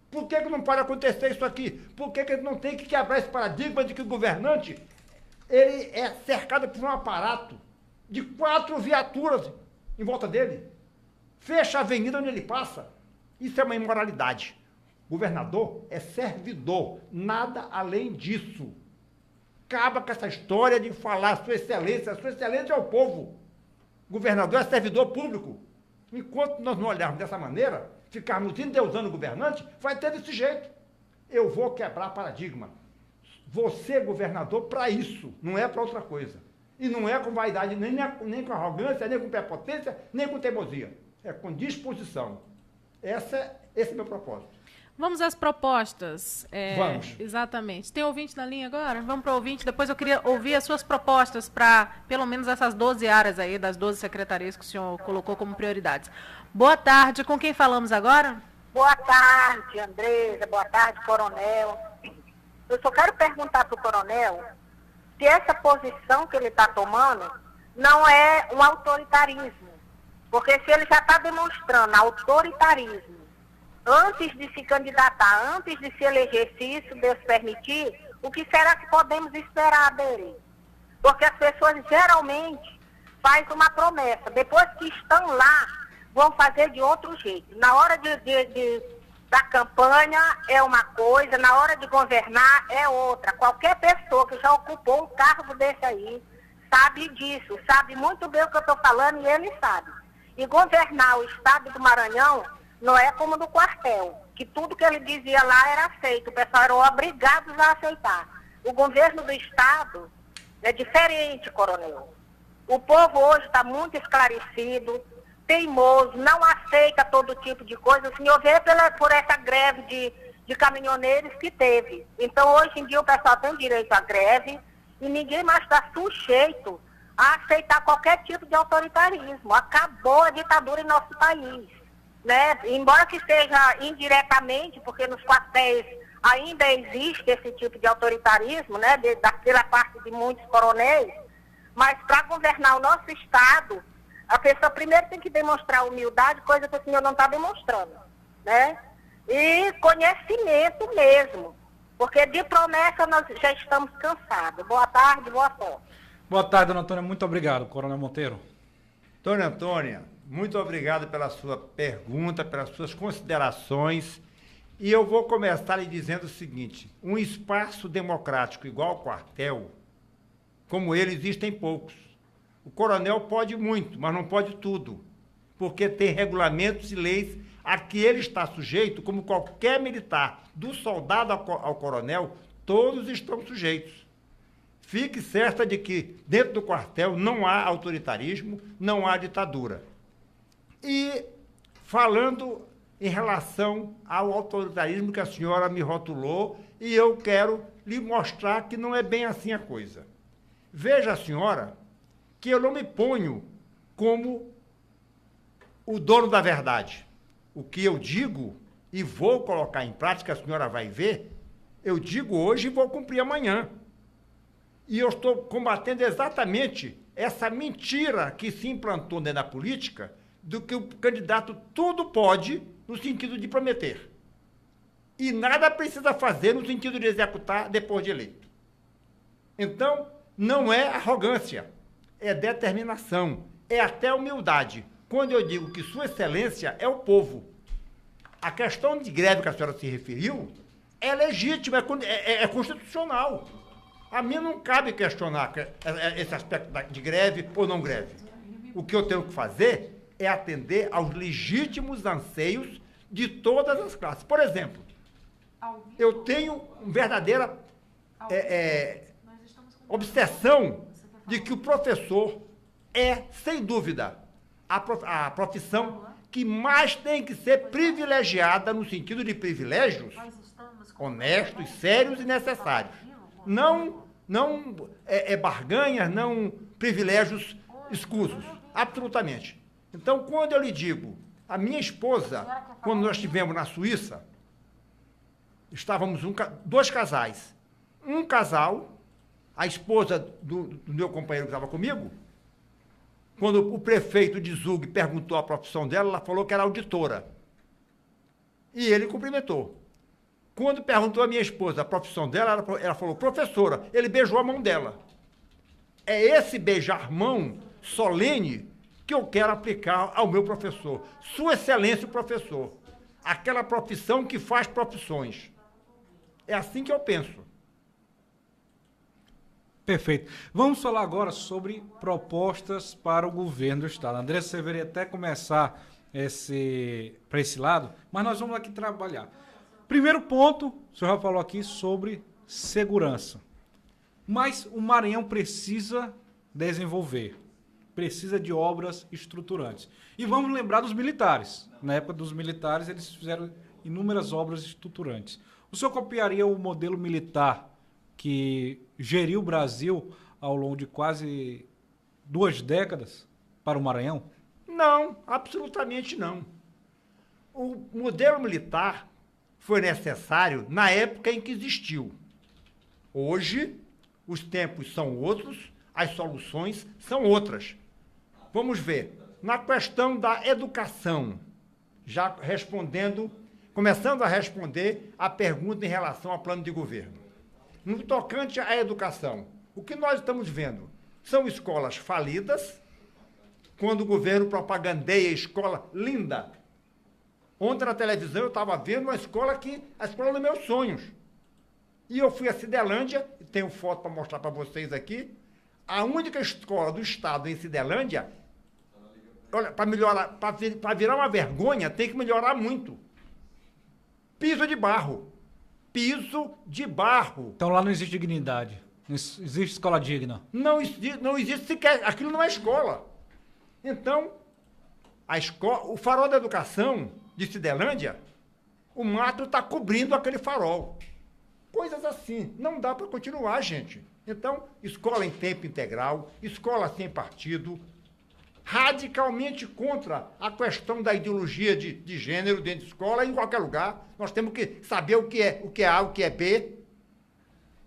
Por que não pode acontecer isso aqui? Por que não tem que quebrar esse paradigma de que o governante ele é cercado por um aparato de 4 viaturas em volta dele? Fecha a avenida onde ele passa. Isso é uma imoralidade. Governador é servidor, nada além disso. Acaba com essa história de falar sua excelência é o povo. Governador é servidor público. Enquanto nós não olharmos dessa maneira, ficarmos endeusando o governante, vai ter desse jeito. Eu vou quebrar paradigma. Vou ser governador para isso, não é para outra coisa. E não é com vaidade, nem com arrogância, nem com prepotência, nem com teimosia. É com disposição. Esse é o meu propósito. Vamos às propostas. Vamos. Exatamente. Tem ouvinte na linha agora? Vamos para o ouvinte. Depois eu queria ouvir as suas propostas para, pelo menos, essas 12 áreas aí, das 12 secretarias que o senhor colocou como prioridades. Boa tarde. Com quem falamos agora? Boa tarde, Andresa. Boa tarde, coronel. Eu só quero perguntar para o coronel se essa posição que ele está tomando não é um autoritarismo. Porque se ele já está demonstrando autoritarismo antes de se candidatar, antes de se eleger, se isso Deus permitir, o que será que podemos esperar dele? Porque as pessoas geralmente fazem uma promessa, depois que estão lá, vão fazer de outro jeito. Na hora da campanha é uma coisa, na hora de governar é outra. Qualquer pessoa que já ocupou um cargo desse aí sabe disso, sabe muito bem o que eu estou falando e ele sabe. E governar o estado do Maranhão não é como no quartel, que tudo que ele dizia lá era aceito, o pessoal eram obrigados a aceitar. O governo do estado é diferente, coronel. O povo hoje está muito esclarecido, teimoso, não aceita todo tipo de coisa. O senhor vê por essa greve de caminhoneiros que teve. Então, hoje em dia, o pessoal tem direito à greve e ninguém mais está sujeito a aceitar qualquer tipo de autoritarismo. Acabou a ditadura em nosso país, né? Embora que seja indiretamente, porque nos quartéis ainda existe esse tipo de autoritarismo, né? Daquela parte de muitos coronéis, mas para governar o nosso estado, a pessoa primeiro tem que demonstrar humildade, coisa que o senhor não está demonstrando, né? E conhecimento mesmo, porque de promessa nós já estamos cansados. Boa tarde, boa sorte. Boa tarde, dona Antônia. Muito obrigado, Coronel Monteiro. Dona Antônia, muito obrigado pela sua pergunta, pelas suas considerações. E eu vou começar lhe dizendo o seguinte: um espaço democrático igual ao quartel, como ele, existem poucos. O coronel pode muito, mas não pode tudo, porque tem regulamentos e leis a que ele está sujeito, como qualquer militar, do soldado ao coronel, todos estão sujeitos. Fique certa de que dentro do quartel não há autoritarismo, não há ditadura. E falando em relação ao autoritarismo que a senhora me rotulou, e eu quero lhe mostrar que não é bem assim a coisa. Veja, a senhora, que eu não me ponho como o dono da verdade. O que eu digo e vou colocar em prática, a senhora vai ver, eu digo hoje e vou cumprir amanhã. E eu estou combatendo exatamente essa mentira que se implantou dentro da política, do que o candidato tudo pode, no sentido de prometer. E nada precisa fazer no sentido de executar depois de eleito. Então, não é arrogância, é determinação, é até humildade. Quando eu digo que Sua Excelência é o povo. A questão de greve que a senhora se referiu é legítima, é constitucional. A mim não cabe questionar esse aspecto de greve ou não greve. O que eu tenho que fazer é atender aos legítimos anseios de todas as classes. Por exemplo, eu tenho uma verdadeira obsessão de que o professor é, sem dúvida, a profissão que mais tem que ser privilegiada no sentido de privilégios honestos, sérios e necessários. Não barganhas, não privilégios escusos, absolutamente. Então, quando eu lhe digo, a minha esposa, quando nós estivemos na Suíça, estávamos dois casais. Um casal, a esposa do meu companheiro que estava comigo, quando o prefeito de Zug perguntou a profissão dela, ela falou que era auditora. E ele cumprimentou. Quando perguntou a minha esposa a profissão dela, ela falou, professora. Ele beijou a mão dela. É esse beijar-mão solene que eu quero aplicar ao meu professor. Sua Excelência, o professor. Aquela profissão que faz profissões. É assim que eu penso. Perfeito. Vamos falar agora sobre propostas para o governo do Estado. André, você deveria até começar para esse lado, mas nós vamos aqui trabalhar. Primeiro ponto, o senhor já falou aqui sobre segurança. Mas o Maranhão precisa desenvolver, precisa de obras estruturantes. E vamos lembrar dos militares. Na época dos militares, eles fizeram inúmeras obras estruturantes. O senhor copiaria o modelo militar que geriu o Brasil ao longo de quase 2 décadas para o Maranhão? Não, absolutamente não. O modelo militar foi necessário na época em que existiu. Hoje, os tempos são outros, as soluções são outras. Vamos ver. Na questão da educação, já respondendo, começando a responder a pergunta em relação ao plano de governo. No tocante à educação, o que nós estamos vendo são escolas falidas, quando o governo propagandeia escola linda. Ontem na televisão eu estava vendo a escola dos meus sonhos. E eu fui a Cidelândia, e tenho foto para mostrar para vocês aqui, a única escola do estado em Cidelândia, olha, para melhorar, para virar uma vergonha, tem que melhorar muito. Piso de barro. Piso de barro. Então lá não existe dignidade. Não existe escola digna. Não existe sequer. Aquilo não é escola. Então, o farol da educação de Cidelândia, o mato está cobrindo aquele farol. Coisas assim. Não dá para continuar, gente. Então, escola em tempo integral, escola sem partido, radicalmente contra a questão da ideologia de gênero dentro de escola, em qualquer lugar. Nós temos que saber o que é A, o que é B.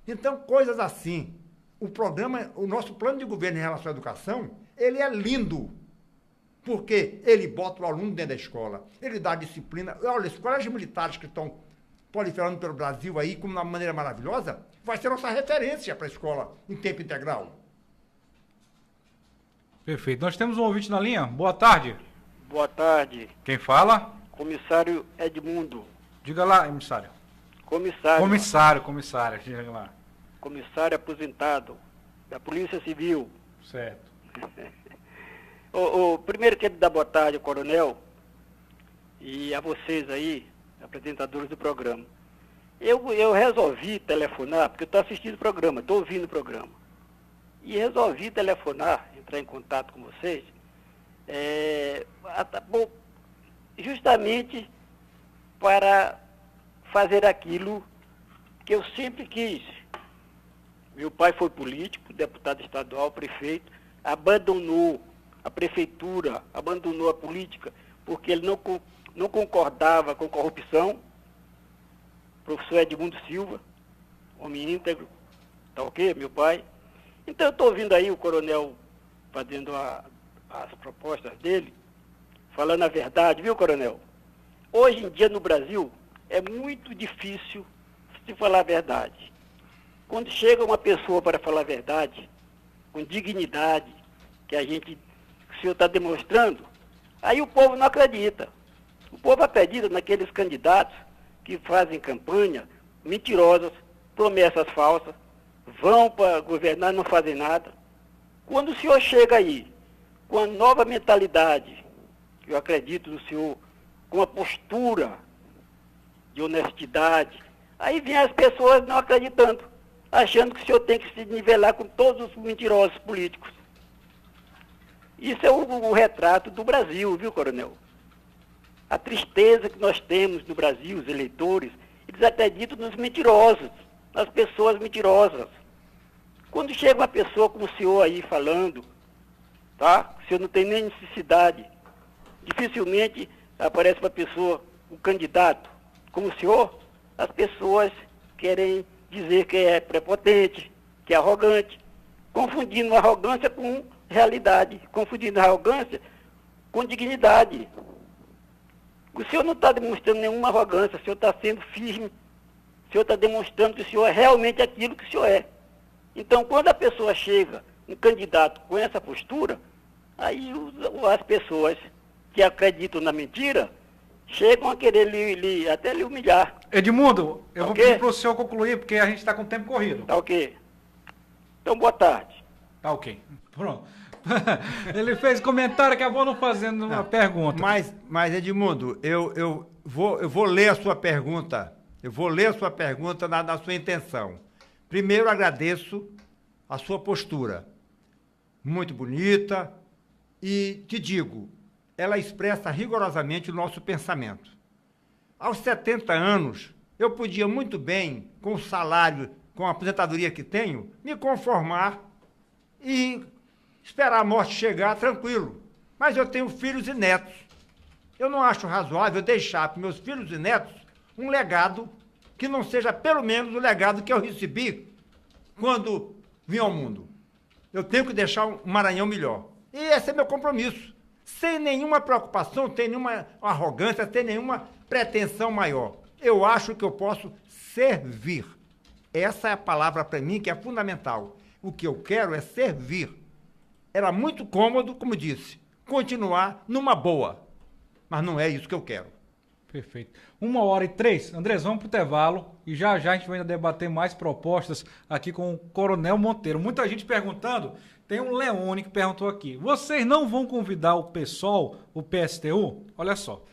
Então, coisas assim. O nosso plano de governo em relação à educação, ele é lindo, porque ele bota o aluno dentro da escola, ele dá disciplina. Olha, escolas militares que estão proliferando pelo Brasil aí, como de uma maneira maravilhosa, vai ser nossa referência para a escola em tempo integral. Perfeito. Nós temos um ouvinte na linha. Boa tarde. Boa tarde. Quem fala? Comissário Edmundo. Diga lá, emissário. Comissário, diga lá. Comissário aposentado da Polícia Civil. Certo. Primeiro quero dar boa tarde ao coronel e a vocês aí, apresentadores do programa. Eu resolvi telefonar, porque eu estou assistindo o programa, estou ouvindo o programa. E resolvi telefonar, entrar em contato com vocês, justamente para fazer aquilo que eu sempre quis. Meu pai foi político, deputado estadual, prefeito, abandonou a prefeitura, abandonou a política, porque ele não concordava com corrupção. Professor Edmundo Silva, homem íntegro, tá ok, meu pai? Então eu estou ouvindo aí o coronel fazendo as propostas dele, falando a verdade, viu, coronel? Hoje em dia no Brasil é muito difícil se falar a verdade. Quando chega uma pessoa para falar a verdade, com dignidade, que o senhor está demonstrando, aí o povo não acredita. O povo acredita naqueles candidatos que fazem campanha mentirosas, promessas falsas, vão para governar e não fazem nada. Quando o senhor chega aí, com a nova mentalidade, que eu acredito no senhor, com a postura de honestidade, aí vem as pessoas não acreditando, achando que o senhor tem que se nivelar com todos os mentirosos políticos. Isso é o retrato do Brasil, viu, coronel? A tristeza que nós temos no Brasil, os eleitores, eles acreditam nos mentirosos, nas pessoas mentirosas. Quando chega uma pessoa como o senhor aí falando, tá? O senhor não tem nem necessidade. Dificilmente aparece uma pessoa, um candidato como o senhor, as pessoas querem dizer que é prepotente, que é arrogante, confundindo arrogância com realidade, confundindo arrogância com dignidade. O senhor não está demonstrando nenhuma arrogância, o senhor está sendo firme, o senhor está demonstrando que o senhor é realmente aquilo que o senhor é. Então, quando a pessoa chega, um candidato com essa postura, aí as pessoas que acreditam na mentira chegam a querer até lhe humilhar. Edmundo, eu vou pedir para o senhor concluir, porque a gente está com o tempo corrido. Tá ok. Então, boa tarde. Tá ok. Pronto. Ele fez comentário, acabou não fazendo uma pergunta. Mas Edmundo, eu vou ler a sua pergunta. Eu vou ler a sua pergunta na sua intenção. Primeiro, agradeço a sua postura. Muito bonita. E te digo, ela expressa rigorosamente o nosso pensamento. Aos 70 anos, eu podia muito bem, com o salário, com a aposentadoria que tenho, me conformar e esperar a morte chegar tranquilo. Mas eu tenho filhos e netos. Eu não acho razoável deixar para meus filhos e netos um legado que não seja pelo menos o legado que eu recebi quando vim ao mundo. Eu tenho que deixar um Maranhão melhor. E esse é meu compromisso. sem nenhuma preocupação, sem nenhuma arrogância, sem nenhuma pretensão maior. Eu acho que eu posso servir. Essa é a palavra para mim que é fundamental. O que eu quero é servir. Era muito cômodo, como disse, continuar numa boa. Mas não é isso que eu quero. Perfeito. 1h03. Andrés, vamos para o intervalo e já a gente vai debater mais propostas aqui com o Coronel Monteiro. Muita gente perguntando, tem um Leone que perguntou aqui, vocês não vão convidar o PSOL, o PSTU? Olha só,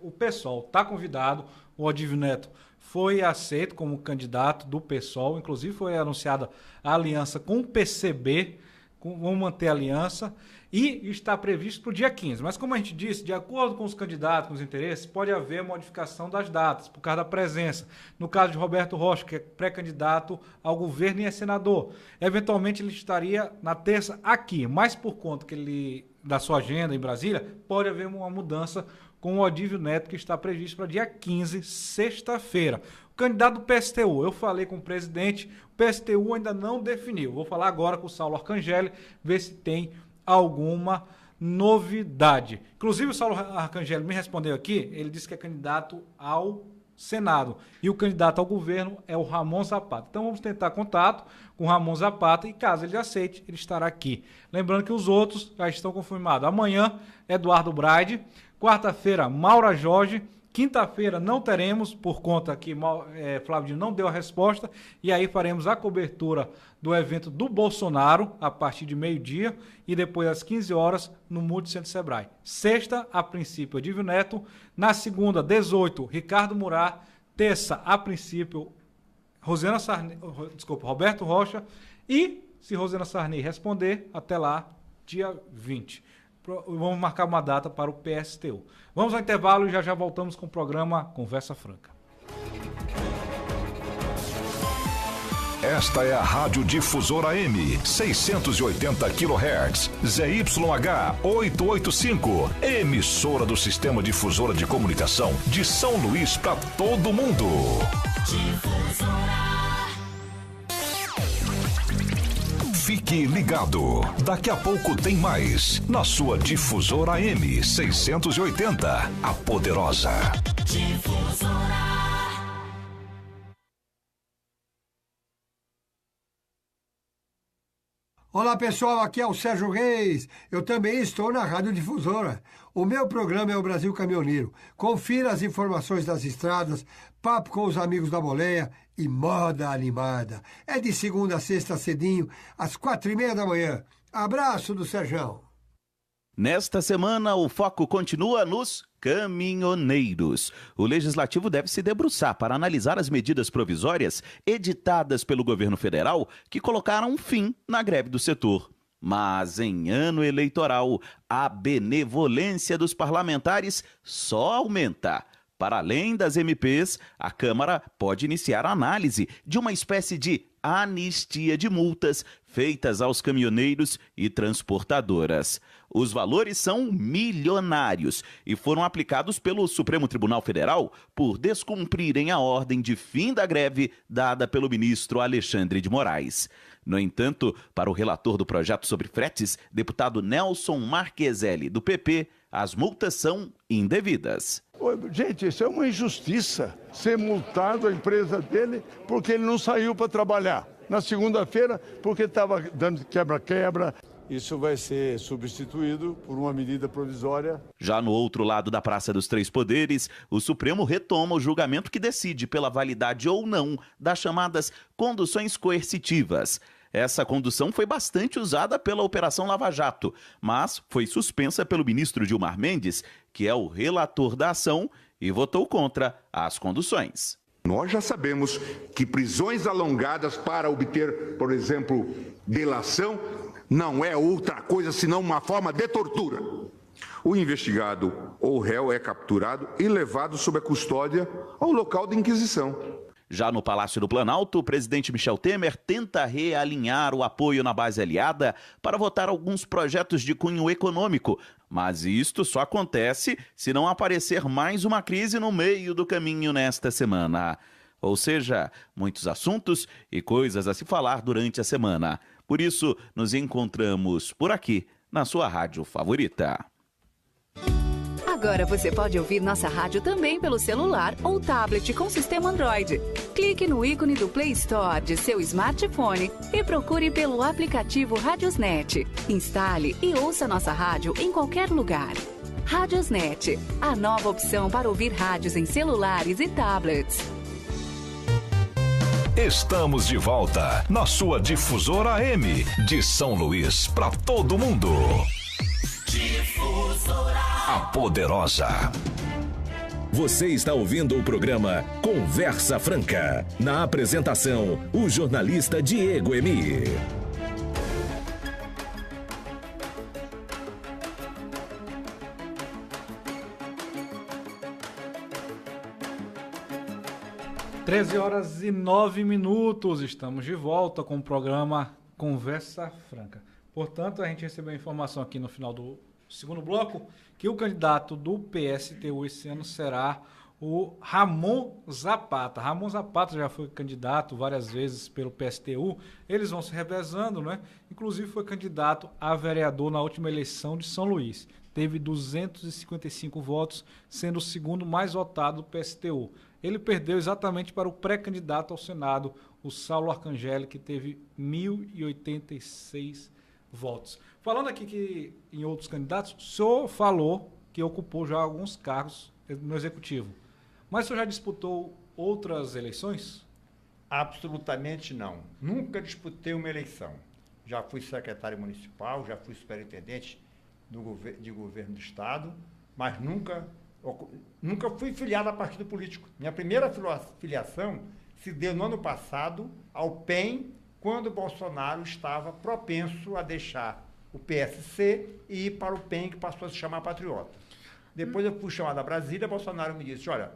o PSOL está convidado, o Odívio Neto foi aceito como candidato do PSOL, inclusive foi anunciada a aliança com o PCB, vão manter a aliança, e está previsto para o dia 15. Mas, como a gente disse, de acordo com os candidatos, com os interesses, pode haver modificação das datas, por causa da presença. No caso de Roberto Rocha, que é pré-candidato ao governo e é senador, eventualmente ele estaria na terça aqui, mas por conta da sua agenda em Brasília, pode haver uma mudança com o Odívio Neto, que está previsto para dia 15, sexta-feira. O candidato do PSTU, eu falei com o presidente, o PSTU ainda não definiu. Vou falar agora com o Saulo Arcangeli, ver se tem alguma novidade. Inclusive, o Saulo Arcangeli me respondeu aqui, ele disse que é candidato ao Senado. E o candidato ao governo é o Ramon Zapata. Então, vamos tentar contato com o Ramon Zapata e, caso ele aceite, ele estará aqui. Lembrando que os outros já estão confirmados. Amanhã, Eduardo Braide. Quarta-feira, Maura Jorge. Quinta-feira não teremos, por conta que Flávio Dino não deu a resposta, e aí faremos a cobertura do evento do Bolsonaro, a partir de meio-dia, e depois às 15 horas, no Multicentro Sebrae. Sexta, a princípio, Odívio Neto. Na segunda, 18, Ricardo Murat. Terça, a princípio, Roberto Rocha. E, se Rosana Sarney responder, até lá, dia 20. Vamos marcar uma data para o PSTU. Vamos ao intervalo e já voltamos com o programa Conversa Franca. Esta é a Rádio Difusora AM, 680 kHz, ZYH 885, emissora do Sistema Difusora de Comunicação de São Luís para todo mundo. Difusora. Fique ligado, daqui a pouco tem mais na sua Difusora AM 680, a poderosa. Difusora. Olá pessoal, aqui é o Sérgio Reis, eu também estou na Rádio Difusora. O meu programa é o Brasil Caminhoneiro. Confira as informações das estradas, papo com os amigos da boleia e moda animada. É de segunda a sexta cedinho, às 4h30 da manhã. Abraço do Sérgio. Nesta semana, o foco continua nos caminhoneiros. O Legislativo deve se debruçar para analisar as medidas provisórias editadas pelo governo federal que colocaram um fim na greve do setor. Mas em ano eleitoral, a benevolência dos parlamentares só aumenta. Para além das MPs, a Câmara pode iniciar a análise de uma espécie de anistia de multas feitas aos caminhoneiros e transportadoras. Os valores são milionários e foram aplicados pelo Supremo Tribunal Federal por descumprirem a ordem de fim da greve dada pelo ministro Alexandre de Moraes. No entanto, para o relator do projeto sobre fretes, deputado Nelson Marqueselli, do PP, as multas são indevidas. Gente, isso é uma injustiça, ser multado a empresa dele porque ele não saiu para trabalhar. Na segunda-feira, porque estava dando quebra-quebra. Isso vai ser substituído por uma medida provisória. Já no outro lado da Praça dos Três Poderes, o Supremo retoma o julgamento que decide pela validade ou não das chamadas conduções coercitivas. Essa condução foi bastante usada pela Operação Lava Jato, mas foi suspensa pelo ministro Gilmar Mendes, que é o relator da ação, e votou contra as conduções. Nós já sabemos que prisões alongadas para obter, por exemplo, delação, não é outra coisa senão uma forma de tortura. O investigado ou réu é capturado e levado sob a custódia ao local de inquisição. Já no Palácio do Planalto, o presidente Michel Temer tenta realinhar o apoio na base aliada para votar alguns projetos de cunho econômico. Mas isto só acontece se não aparecer mais uma crise no meio do caminho nesta semana. Ou seja, muitos assuntos e coisas a se falar durante a semana. Por isso, nos encontramos por aqui, na sua rádio favorita. Agora você pode ouvir nossa rádio também pelo celular ou tablet com sistema Android. Clique no ícone do Play Store de seu smartphone e procure pelo aplicativo Radiosnet. Instale e ouça nossa rádio em qualquer lugar. Radiosnet, a nova opção para ouvir rádios em celulares e tablets. Estamos de volta na sua Difusora AM, de São Luís para todo mundo. Difusora. A Poderosa. Você está ouvindo o programa Conversa Franca. Na apresentação, o jornalista Diego Emi. (13h09). Estamos de volta com o programa Conversa Franca. Portanto, a gente recebeu a informação aqui no final do segundo bloco que o candidato do PSTU esse ano será o Ramon Zapata. Ramon Zapata já foi candidato várias vezes pelo PSTU. Eles vão se revezando, né? Inclusive foi candidato a vereador na última eleição de São Luís. Teve 255 votos, sendo o segundo mais votado do PSTU. Ele perdeu exatamente para o pré-candidato ao Senado, o Saulo Arcangeli, que teve 1.086 votos. Falando aqui que em outros candidatos, o senhor falou que ocupou já alguns cargos no Executivo. Mas o senhor já disputou outras eleições? Absolutamente não. Nunca disputei uma eleição. Já fui secretário municipal, já fui superintendente de governo do Estado, mas nunca fui filiado a partido político. Minha primeira filiação se deu no ano passado ao PEN, quando o Bolsonaro estava propenso a deixar o PSC e ir para o PEN, que passou a se chamar Patriota. Depois eu fui chamado a Brasília, Bolsonaro me disse, olha,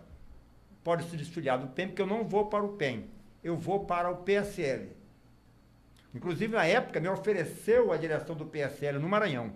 pode se desfiliar do PEN, porque eu não vou para o PEN, eu vou para o PSL. Inclusive, na época, me ofereceu a direção do PSL no Maranhão.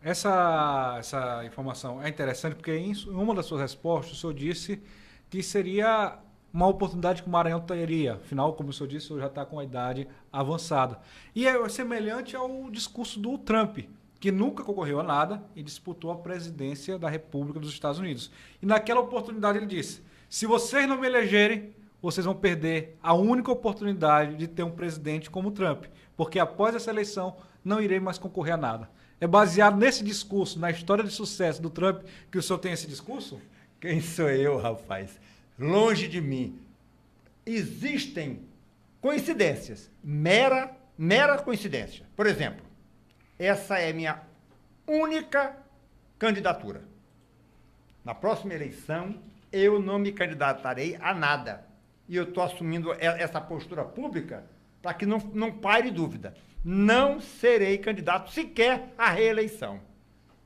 Essa informação é interessante, porque em uma das suas respostas, o senhor disse que seria uma oportunidade que o Maranhão teria. Afinal, como o senhor disse, o senhor já está com a idade avançada. E é semelhante ao discurso do Trump, que nunca concorreu a nada e disputou a presidência da República dos Estados Unidos. E naquela oportunidade ele disse, se vocês não me elegerem, vocês vão perder a única oportunidade de ter um presidente como o Trump, porque após essa eleição não irei mais concorrer a nada. É baseado nesse discurso, na história de sucesso do Trump, que o senhor tem esse discurso? Quem sou eu, rapaz? Longe de mim. Existem coincidências, mera coincidência. Por exemplo, essa é minha única candidatura. Na próxima eleição, eu não me candidatarei a nada. E eu estou assumindo essa postura pública para que não paire dúvida. Não serei candidato sequer à reeleição.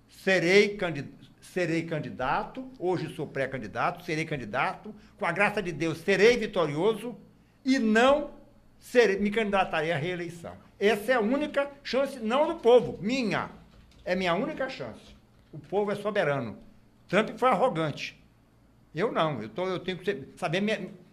Serei candidato, hoje sou pré-candidato, serei candidato, com a graça de Deus serei vitorioso e não me candidatarei à reeleição. Essa é a única chance, não do povo, minha. É minha única chance. O povo é soberano. Trump foi arrogante. Eu não, eu tenho que saber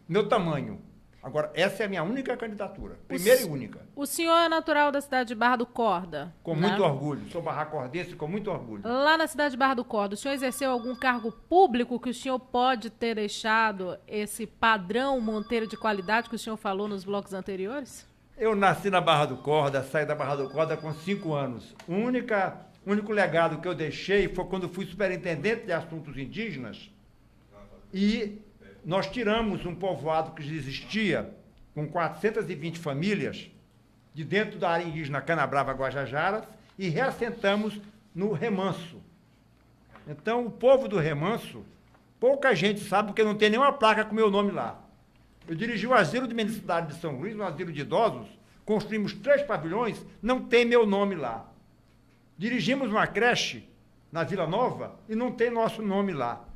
meu tamanho. Agora, essa é a minha única candidatura. Primeira e única. O senhor é natural da cidade de Barra do Corda? Com muito orgulho. Sou barracordense com muito orgulho. Lá na cidade de Barra do Corda, o senhor exerceu algum cargo público que o senhor pode ter deixado esse padrão Monteiro de qualidade que o senhor falou nos blocos anteriores? Eu nasci na Barra do Corda, saí da Barra do Corda com 5 anos. O único legado que eu deixei foi quando fui superintendente de assuntos indígenas e nós tiramos um povoado que já existia, com 420 famílias, de dentro da área indígena Canabrava Guajajaras, e reassentamos no Remanso. Então, o povo do Remanso, pouca gente sabe, porque não tem nenhuma placa com meu nome lá. Eu dirigi o asilo de mendicidade de São Luís, um asilo de idosos, construímos 3 pavilhões, não tem meu nome lá. Dirigimos uma creche na Vila Nova e não tem nosso nome lá.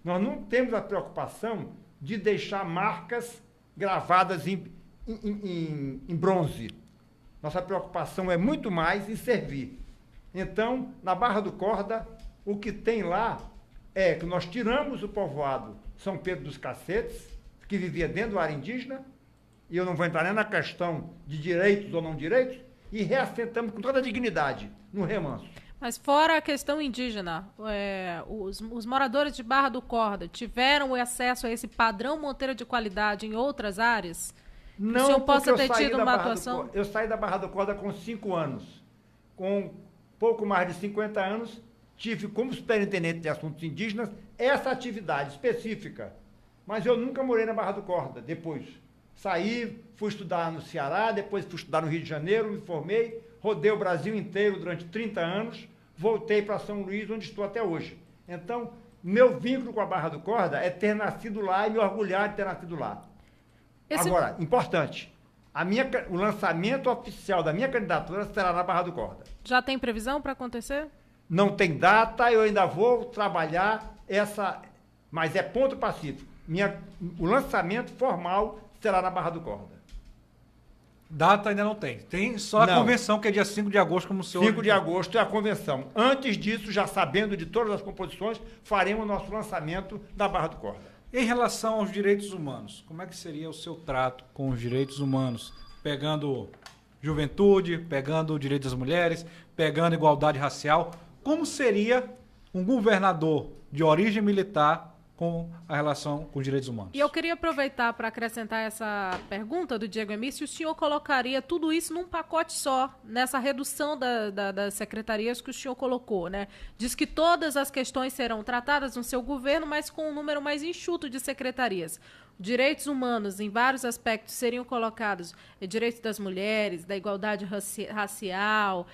Nós não temos a preocupação de deixar marcas gravadas em bronze. Nossa preocupação é muito mais em servir. Então, na Barra do Corda, o que tem lá é que nós tiramos o povoado São Pedro dos Cacetes, que vivia dentro da área indígena, e eu não vou entrar nem na questão de direitos ou não direitos, e reassentamos com toda a dignidade no Remanso. Mas fora a questão indígena, os moradores de Barra do Corda tiveram acesso a esse padrão Monteiro de qualidade em outras áreas? Não, o senhor possa ter tido uma atuação? Eu saí da Barra do Corda com 5 anos. Com pouco mais de 50 anos, tive como superintendente de assuntos indígenas essa atividade específica. Mas eu nunca morei na Barra do Corda. Depois saí, fui estudar no Ceará, depois fui estudar no Rio de Janeiro, me formei, rodei o Brasil inteiro durante 30 anos, voltei para São Luís, onde estou até hoje. Então, meu vínculo com a Barra do Corda é ter nascido lá e me orgulhar de ter nascido lá. Agora, importante, o lançamento oficial da minha candidatura será na Barra do Corda. Já tem previsão para acontecer? Não tem data, eu ainda vou trabalhar mas é ponto pacífico. O lançamento formal será na Barra do Corda. Data ainda não tem. Tem só a convenção, que é dia 5 de agosto, como o senhor... 5 de agosto é a convenção. Antes disso, já sabendo de todas as composições, faremos o nosso lançamento da Barra do Corda. Em relação aos direitos humanos, como é que seria o seu trato com os direitos humanos? Pegando juventude, pegando direitos das mulheres, pegando igualdade racial. Como seria um governador de origem militar com a relação com os direitos humanos? E eu queria aproveitar para acrescentar essa pergunta do Diego Emílio, se o senhor colocaria tudo isso num pacote só, nessa redução das secretarias que o senhor colocou, né? Diz que todas as questões serão tratadas no seu governo, mas com um número mais enxuto de secretarias. Direitos humanos, em vários aspectos, seriam colocados direitos das mulheres, da igualdade racial,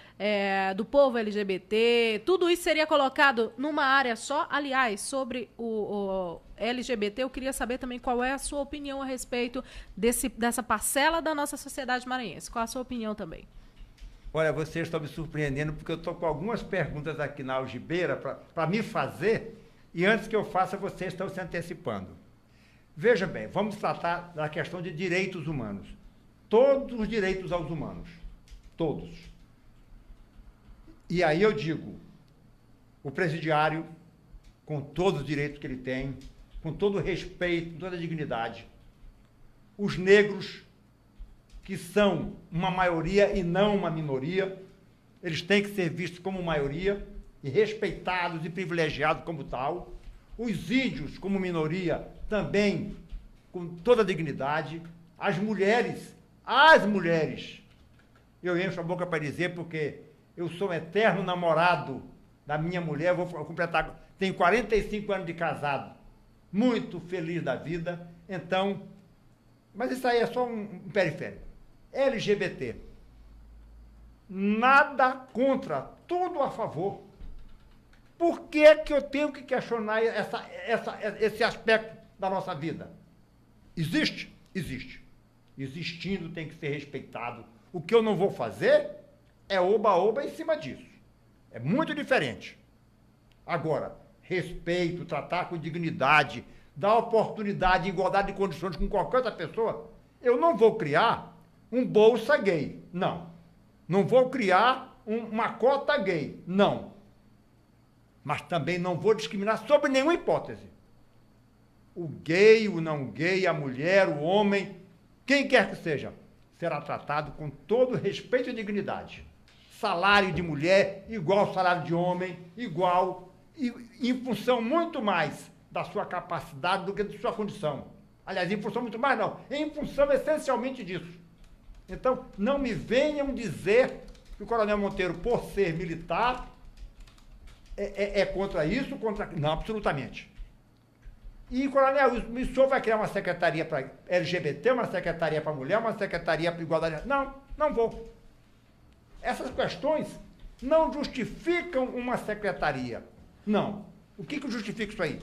do povo LGBT, tudo isso seria colocado numa área só. Aliás, sobre o LGBT, eu queria saber também qual é a sua opinião a respeito dessa parcela da nossa sociedade maranhense. Qual a sua opinião também? Olha, vocês estão me surpreendendo, porque eu estou com algumas perguntas aqui na algibeira para me fazer, e antes que eu faça, vocês estão se antecipando. Veja bem, vamos tratar da questão de direitos humanos. Todos os direitos aos humanos. Todos. E aí eu digo, o presidiário, com todos os direitos que ele tem, com todo o respeito, com toda a dignidade. Os negros, que são uma maioria e não uma minoria, eles têm que ser vistos como maioria e respeitados e privilegiados como tal. Os índios, como minoria, também com toda a dignidade. As mulheres, eu encho a boca para dizer, porque eu sou um eterno namorado da minha mulher, vou completar, tenho 45 anos de casado, muito feliz da vida, então, mas isso aí é só um periférico. LGBT, nada contra, tudo a favor. Por que que eu tenho que questionar esse aspecto da nossa vida? Existe? Existe. Existindo tem que ser respeitado. O que eu não vou fazer é oba-oba em cima disso. É muito diferente. Agora, respeito, tratar com dignidade, dar oportunidade, igualdade de condições com qualquer outra pessoa, eu não vou criar um bolsa gay. Não. Não vou criar uma cota gay. Não. Mas também não vou discriminar sob nenhuma hipótese. O gay, o não gay, a mulher, o homem, quem quer que seja, será tratado com todo respeito e dignidade. Salário de mulher igual ao salário de homem, igual, e em função muito mais da sua capacidade do que da sua condição. Aliás, em função muito mais não, em função essencialmente disso. Então, não me venham dizer que o Coronel Monteiro, por ser militar, é contra isso, contra... Não, absolutamente. E, Coronel, o senhor vai criar uma secretaria para LGBT, uma secretaria para mulher, uma secretaria para igualdade? Não, não vou. Essas questões não justificam uma secretaria. Não. O que justifica isso aí?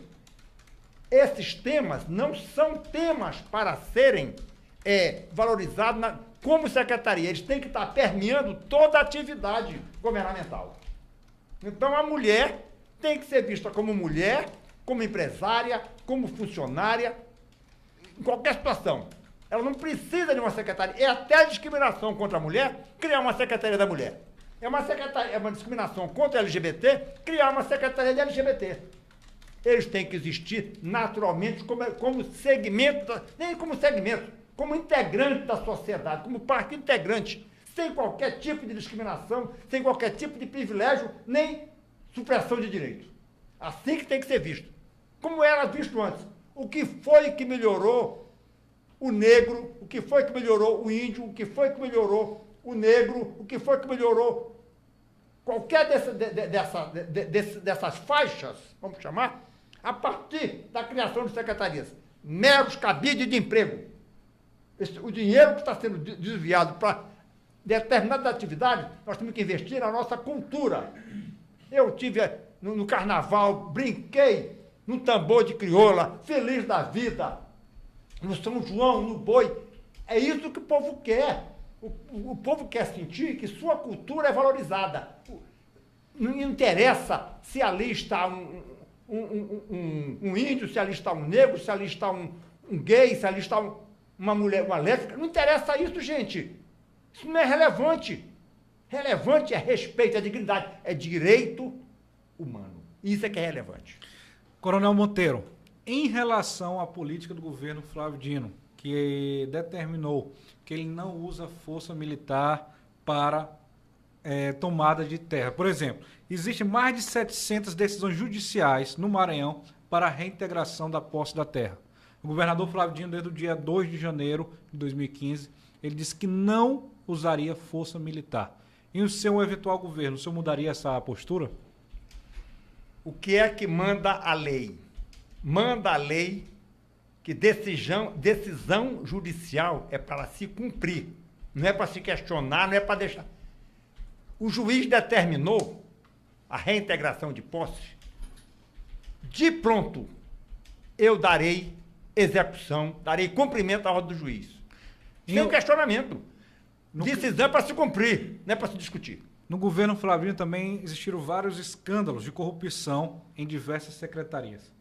Esses temas não são temas para serem valorizados como secretaria. Eles têm que estar permeando toda a atividade governamental. Então, a mulher tem que ser vista como mulher, como empresária, como funcionária, em qualquer situação. Ela não precisa de uma secretaria. É até a discriminação contra a mulher criar uma secretaria da mulher. É uma discriminação contra a LGBT criar uma secretaria de LGBT. Eles têm que existir naturalmente como segmento, nem como segmento, como integrante da sociedade, como parte integrante. sem qualquer tipo de discriminação, sem qualquer tipo de privilégio, nem supressão de direitos. Assim que tem que ser visto. Como era visto antes. O que foi que melhorou o negro, o que foi que melhorou o índio, o que foi que melhorou o negro, o que foi que melhorou qualquer dessas faixas, vamos chamar, a partir da criação de secretarias. Meros cabides de emprego. O dinheiro que está sendo desviado para determinadas atividades, nós temos que investir na nossa cultura. Eu tive no carnaval, brinquei no tambor de crioula, feliz da vida, no São João, no boi. É isso que o povo quer. O povo quer sentir que sua cultura é valorizada. Não interessa se ali está um índio, se ali está um negro, se ali está um gay, se ali está uma mulher, uma lésbica. Não interessa isso, gente. Isso não é relevante. Relevante é respeito, é dignidade, é direito humano. Isso é que é relevante. Coronel Monteiro, em relação à política do governo Flávio Dino, que determinou que ele não usa força militar para tomada de terra. Por exemplo, existem mais de 700 decisões judiciais no Maranhão para a reintegração da posse da terra. O governador Flávio Dino, desde o dia 2 de janeiro de 2015, ele disse que não usaria força militar. Em seu eventual governo, o senhor mudaria essa postura? O que é que manda a lei? Manda a lei que decisão judicial é para se cumprir, não é para se questionar, não é para deixar. O juiz determinou a reintegração de posse, de pronto, eu darei execução, darei cumprimento à ordem do juiz. Sem questionamento. Decisão é para se cumprir, não é para se discutir. No governo Flávio também existiram vários escândalos de corrupção em diversas secretarias.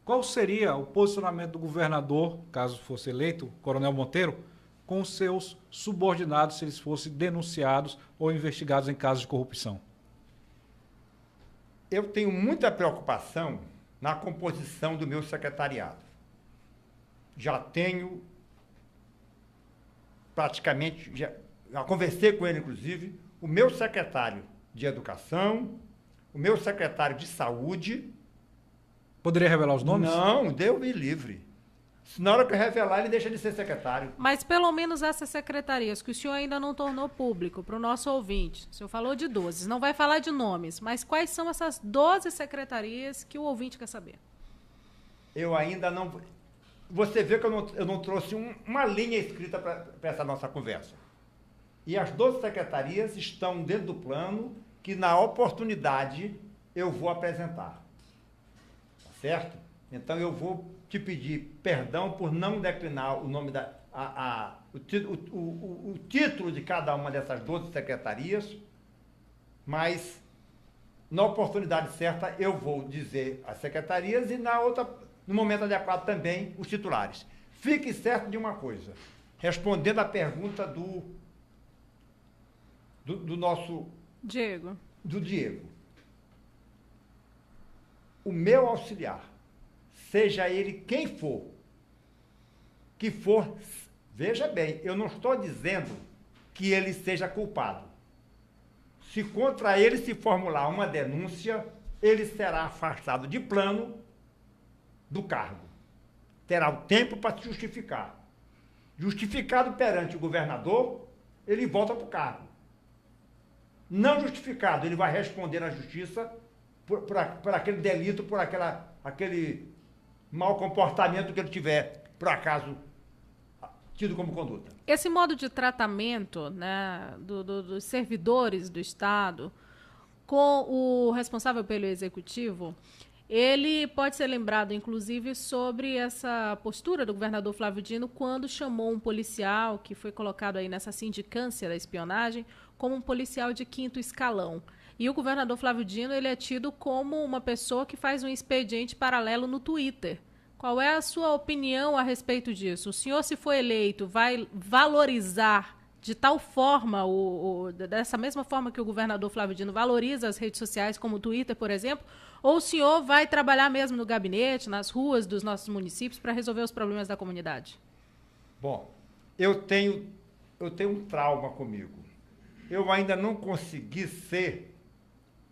Qual seria o posicionamento do governador, caso fosse eleito, Coronel Monteiro, com os seus subordinados, se eles fossem denunciados ou investigados em casos de corrupção? Eu tenho muita preocupação na composição do meu secretariado. Já tenho praticamente, já conversei com ele, inclusive, o meu secretário de Educação, o meu secretário de Saúde. Poderia revelar os nomes? Não, Deus me livre. Na hora que eu revelar, ele deixa de ser secretário. Mas pelo menos essas secretarias que o senhor ainda não tornou público para o nosso ouvinte, o senhor falou de 12, não vai falar de nomes, mas quais são essas 12 secretarias que o ouvinte quer saber? Eu ainda não... Você vê que eu não trouxe uma linha escrita para essa nossa conversa. E as 12 secretarias estão dentro do plano que, na oportunidade, eu vou apresentar. Tá certo? Então, eu vou te pedir perdão por não declinar o nome o título de cada uma dessas 12 secretarias, mas, na oportunidade certa, eu vou dizer as secretarias e, no momento adequado também, os titulares. Fique certo de uma coisa, respondendo à pergunta do nosso... Diego. Do Diego. O meu auxiliar, seja ele quem for, veja bem, eu não estou dizendo que ele seja culpado. Se contra ele se formular uma denúncia, ele será afastado de plano do cargo. Terá o tempo para se justificar. Justificado perante o governador, ele volta para o cargo. Não justificado, ele vai responder na justiça por aquele delito, por aquele mau comportamento que ele tiver, por acaso, tido como conduta. Esse modo de tratamento, né, dos servidores do Estado com o responsável pelo Executivo, ele pode ser lembrado, inclusive, sobre essa postura do governador Flávio Dino quando chamou um policial que foi colocado aí nessa sindicância da espionagem como um policial de 5º escalão. E o governador Flávio Dino, ele é tido como uma pessoa que faz um expediente paralelo no Twitter. Qual é a sua opinião a respeito disso? O senhor, se for eleito, vai valorizar de tal forma, dessa mesma forma que o governador Flávio Dino valoriza as redes sociais, como o Twitter, por exemplo, ou o senhor vai trabalhar mesmo no gabinete, nas ruas dos nossos municípios, para resolver os problemas da comunidade? Bom, eu tenho um trauma comigo. eu ainda não consegui ser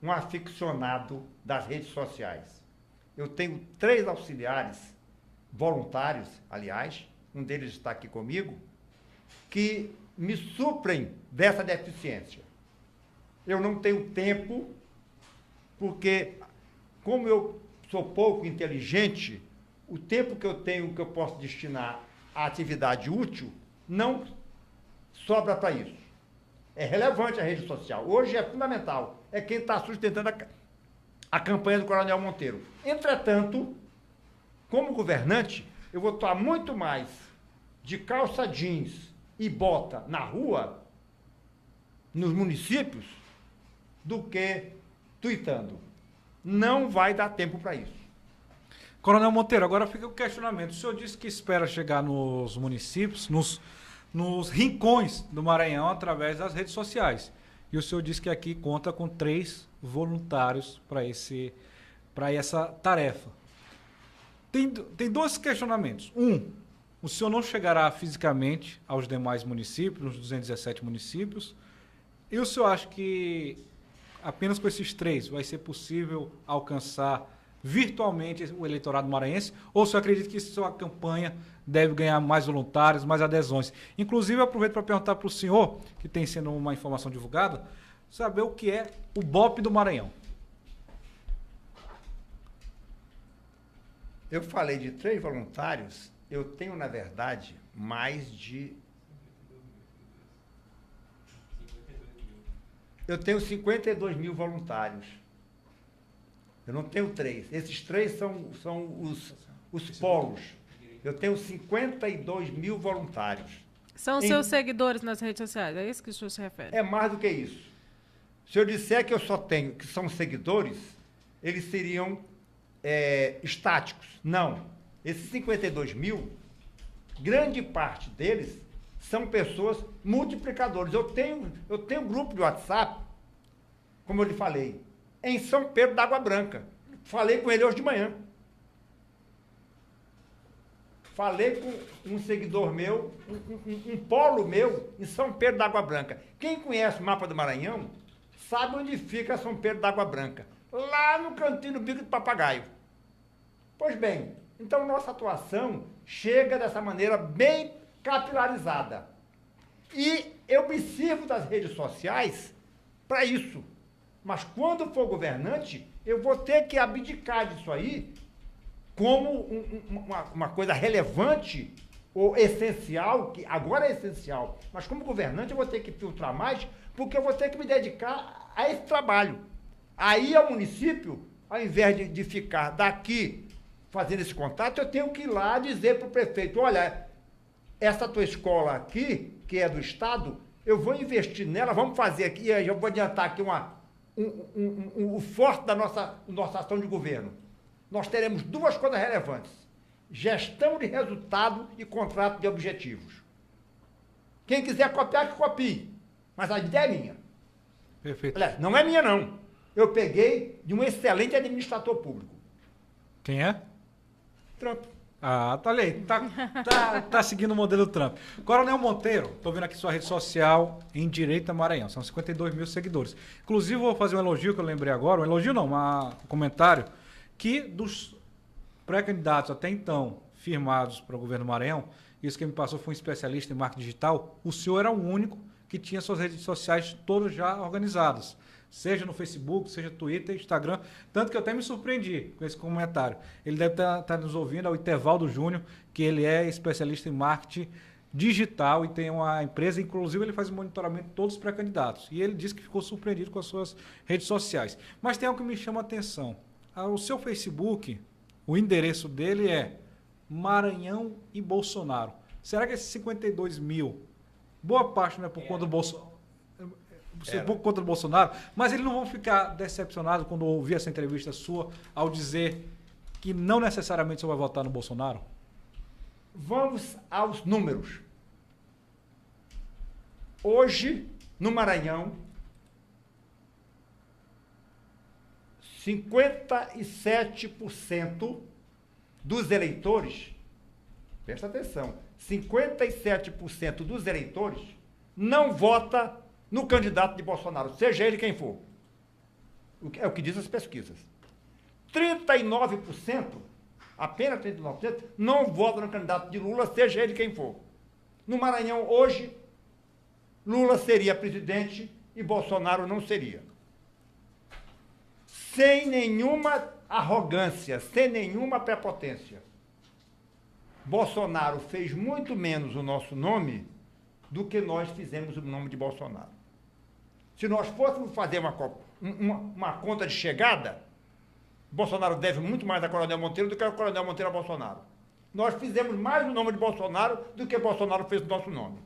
um aficionado das redes sociais. Eu tenho 3 auxiliares voluntários, aliás, um deles está aqui comigo, que me suprem dessa deficiência. Eu não tenho tempo, porque, como eu sou pouco inteligente, o tempo que eu tenho, que eu posso destinar à atividade útil, não sobra para isso. É relevante a rede social. Hoje é fundamental. É quem está sustentando a campanha do Coronel Monteiro. Entretanto, como governante, eu vou estar muito mais de calça jeans e bota na rua, nos municípios, do que tuitando. Não vai dar tempo para isso. Coronel Monteiro, agora fica o questionamento. O senhor disse que espera chegar nos municípios, nos rincões do Maranhão através das redes sociais. E o senhor disse que aqui conta com 3 voluntários para essa tarefa. Tem 2 questionamentos. O senhor não chegará fisicamente aos demais municípios, nos 217 municípios. E o senhor acha que apenas com esses 3 vai ser possível alcançar virtualmente o eleitorado maranhense? Ou o senhor acredita que sua campanha deve ganhar mais voluntários, mais adesões? Inclusive, eu aproveito para perguntar para o senhor, que tem sendo uma informação divulgada, saber o que é o BOP do Maranhão. Eu falei de 3 voluntários, eu tenho, na verdade, mais de... Eu tenho 52 mil voluntários. Eu não tenho 3. Esses 3 são os polos. Eu tenho 52 mil voluntários. São seus seguidores nas redes sociais, é isso que o senhor se refere? É mais do que isso. Se eu disser que eu só tenho, que são seguidores, eles seriam estáticos. Não. Esses 52 mil, grande parte deles são pessoas multiplicadores. Eu tenho um grupo de WhatsApp, como eu lhe falei, em São Pedro da Água Branca. Falei com ele hoje de manhã. Falei com um seguidor meu, um polo meu, em São Pedro da Água Branca. Quem conhece o mapa do Maranhão sabe onde fica São Pedro da Água Branca. Lá no cantinho do Bico do Papagaio. Pois bem, então nossa atuação chega dessa maneira bem capilarizada. E eu me sirvo das redes sociais para isso. Mas quando for governante, eu vou ter que abdicar disso aí como uma coisa relevante ou essencial, que agora é essencial, mas como governante eu vou ter que filtrar mais, porque eu vou ter que me dedicar a esse trabalho. Aí ao município, ao invés de ficar daqui fazendo esse contato, eu tenho que ir lá dizer para o prefeito, olha, essa tua escola aqui, que é do Estado, eu vou investir nela, vamos fazer aqui, e aí eu vou adiantar aqui o forte da nossa ação de governo. Nós teremos 2 coisas relevantes: gestão de resultado e contrato de objetivos. Quem quiser copiar, que copie. Mas a ideia é minha. Perfeito. Olha, não é minha, não. Eu peguei de um excelente administrador público. Quem é? Trump. Ah, tá ali. Tá seguindo o modelo Trump. Coronel Monteiro, tô vendo aqui sua rede social em Direita Maranhão. São 52 mil seguidores. Inclusive, vou fazer um elogio que eu lembrei agora. Um elogio não, um comentário. Que dos pré-candidatos até então firmados para o governo Maranhão, isso que me passou foi um especialista em marketing digital, o senhor era o único que tinha suas redes sociais todas já organizadas. Seja no Facebook, seja Twitter, Instagram. Tanto que eu até me surpreendi com esse comentário. Ele deve estar nos ouvindo, é o Itevaldo Júnior, que ele é especialista em marketing digital e tem uma empresa, inclusive ele faz o monitoramento de todos os pré-candidatos. E ele disse que ficou surpreendido com as suas redes sociais. Mas tem algo que me chama a atenção. O seu Facebook, o endereço dele é Maranhão e Bolsonaro. Será que esses 52 mil, boa parte não é por conta do Bolsonaro? Por conta do Bolsonaro, mas eles não vão ficar decepcionados quando ouvir essa entrevista sua ao dizer que não necessariamente você vai votar no Bolsonaro? Vamos aos números. Hoje, no Maranhão, 57% dos eleitores, presta atenção, 57% dos eleitores não vota no candidato de Bolsonaro, seja ele quem for. É o que diz as pesquisas. 39%, apenas 39%, não votam no candidato de Lula, seja ele quem for. No Maranhão, hoje, Lula seria presidente e Bolsonaro não seria. Sem nenhuma arrogância, sem nenhuma prepotência. Bolsonaro fez muito menos o nosso nome do que nós fizemos o nome de Bolsonaro. Se nós fôssemos fazer uma conta de chegada, Bolsonaro deve muito mais a Coronel Monteiro do que a Coronel Monteiro a Bolsonaro. Nós fizemos mais o nome de Bolsonaro do que Bolsonaro fez o nosso nome.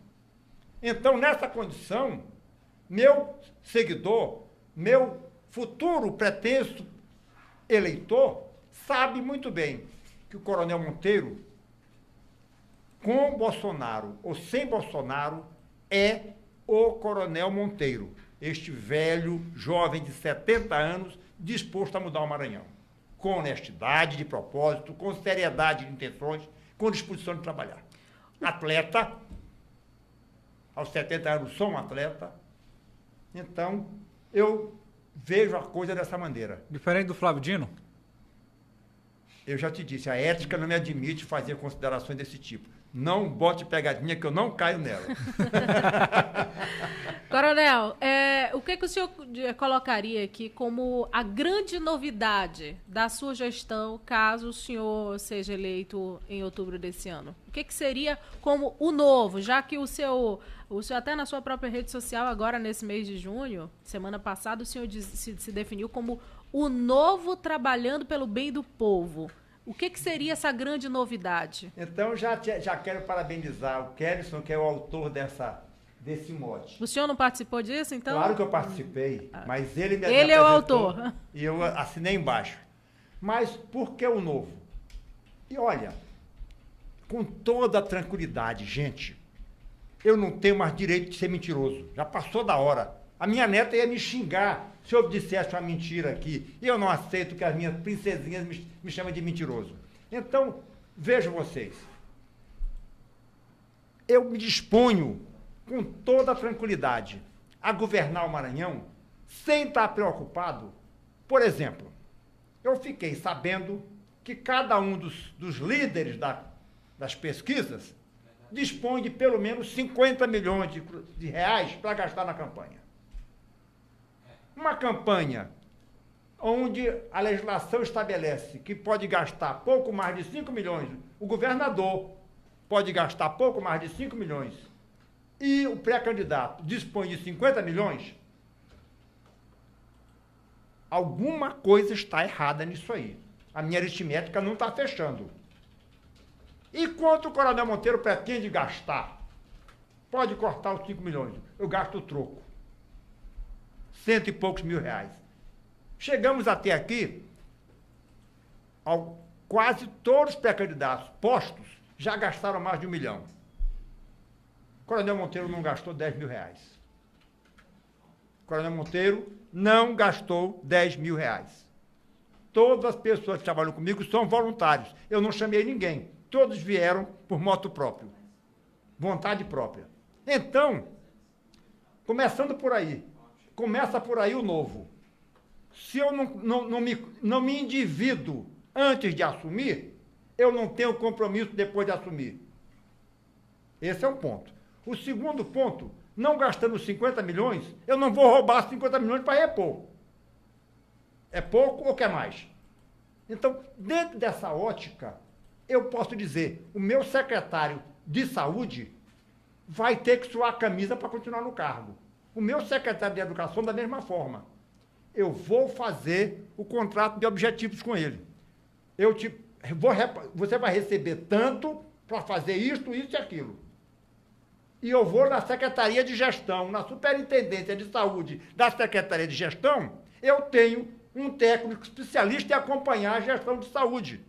Então, nessa condição, meu seguidor, meu futuro pretenso eleitor, sabe muito bem que o Coronel Monteiro, com Bolsonaro ou sem Bolsonaro, é o Coronel Monteiro, este velho, jovem de 70 anos, disposto a mudar o Maranhão, com honestidade de propósito, com seriedade de intenções, com disposição de trabalhar. Atleta, aos 70 anos sou um atleta, então eu vejo a coisa dessa maneira. Diferente do Flávio Dino? Eu já te disse, a ética não me admite fazer considerações desse tipo. Não bote pegadinha que eu não caio nela. Coronel, o que o senhor colocaria aqui como a grande novidade da sua gestão, caso o senhor seja eleito em outubro desse ano? O que seria como o novo, já que o senhor até na sua própria rede social, agora nesse mês de junho, semana passada, o senhor se definiu como o novo trabalhando pelo bem do povo. O que seria essa grande novidade? Então, já quero parabenizar o Kellyson, que é o autor desse mote. O senhor não participou disso, então? Claro que eu participei, mas ele me Ele é o autor. E eu assinei embaixo. Mas por que o novo? E olha, com toda a tranquilidade, gente, eu não tenho mais direito de ser mentiroso. Já passou da hora. A minha neta ia me xingar se eu dissesse uma mentira aqui. E eu não aceito que as minhas princesinhas me chamem de mentiroso. Então, vejam vocês. Eu me disponho, com toda a tranquilidade, a governar o Maranhão sem estar preocupado. Por exemplo, eu fiquei sabendo que cada um dos líderes das pesquisas dispõe de pelo menos 50 milhões de reais para gastar na campanha. Uma campanha onde a legislação estabelece que pode gastar pouco mais de 5 milhões, o governador pode gastar pouco mais de 5 milhões, e o pré-candidato dispõe de 50 milhões, alguma coisa está errada nisso aí. A minha aritmética não está fechando. E quanto o Coronel Monteiro pretende gastar? Pode cortar os 5 milhões. Eu gasto o troco. 100 e poucos mil reais. Chegamos até aqui, quase todos os pré-candidatos postos já gastaram mais de 1 milhão. Coronel Monteiro não gastou 10 mil reais. Coronel Monteiro não gastou 10 mil reais. Todas as pessoas que trabalham comigo são voluntários. Eu não chamei ninguém. Todos vieram por moto próprio. Vontade própria. Então, começando por aí, começa por aí o novo. Se eu não me endivido antes de assumir, eu não tenho compromisso depois de assumir. Esse é um ponto. O segundo ponto, não gastando 50 milhões, eu não vou roubar 50 milhões para repor. É pouco ou quer mais? Então, dentro dessa ótica, eu posso dizer, o meu secretário de saúde vai ter que suar a camisa para continuar no cargo. O meu secretário de educação, da mesma forma. Eu vou fazer o contrato de objetivos com ele. Você vai receber tanto para fazer isto, isso e aquilo. E eu vou na Secretaria de Gestão, na Superintendência de Saúde da Secretaria de Gestão, eu tenho um técnico especialista em acompanhar a gestão de saúde.